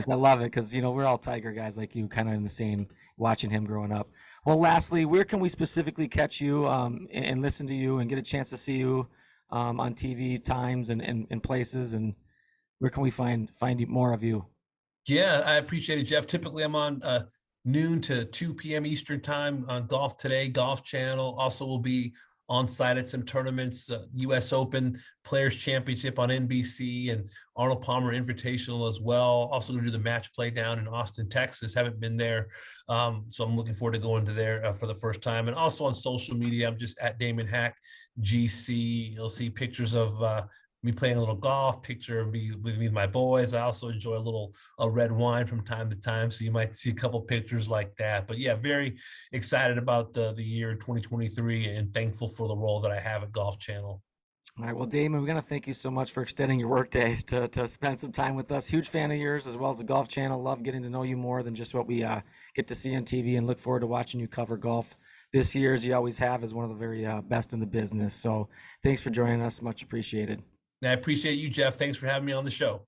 I love it because, you know, we're all Tiger guys like you, kind of in the same, watching him growing up. Well, lastly, where can we specifically catch you and listen to you and get a chance to see you on TV times and places, and where can we find more of you? Yeah, I appreciate it, Jeff. Typically I'm on noon to 2 p.m. Eastern time on Golf Today, Golf Channel. Also will be on site at some tournaments, U.S. Open Players Championship on NBC and Arnold Palmer Invitational as well. Also going to do the match play down in Austin, Texas. Haven't been there. So I'm looking forward to going to there for the first time. And also on social media, I'm just at Damon Hack GC. You'll see pictures of me playing a little golf, picture of me with my boys. I also enjoy a red wine from time to time. So you might see a couple pictures like that. But yeah, very excited about the year 2023 and thankful for the role that I have at Golf Channel. All right. Well, Damon, we're going to thank you so much for extending your workday to spend some time with us. Huge fan of yours as well as the Golf Channel. Love getting to know you more than just what we get to see on TV, and look forward to watching you cover golf this year, as you always have, as one of the very best in the business. So thanks for joining us. Much appreciated. I appreciate you, Jeff. Thanks for having me on the show.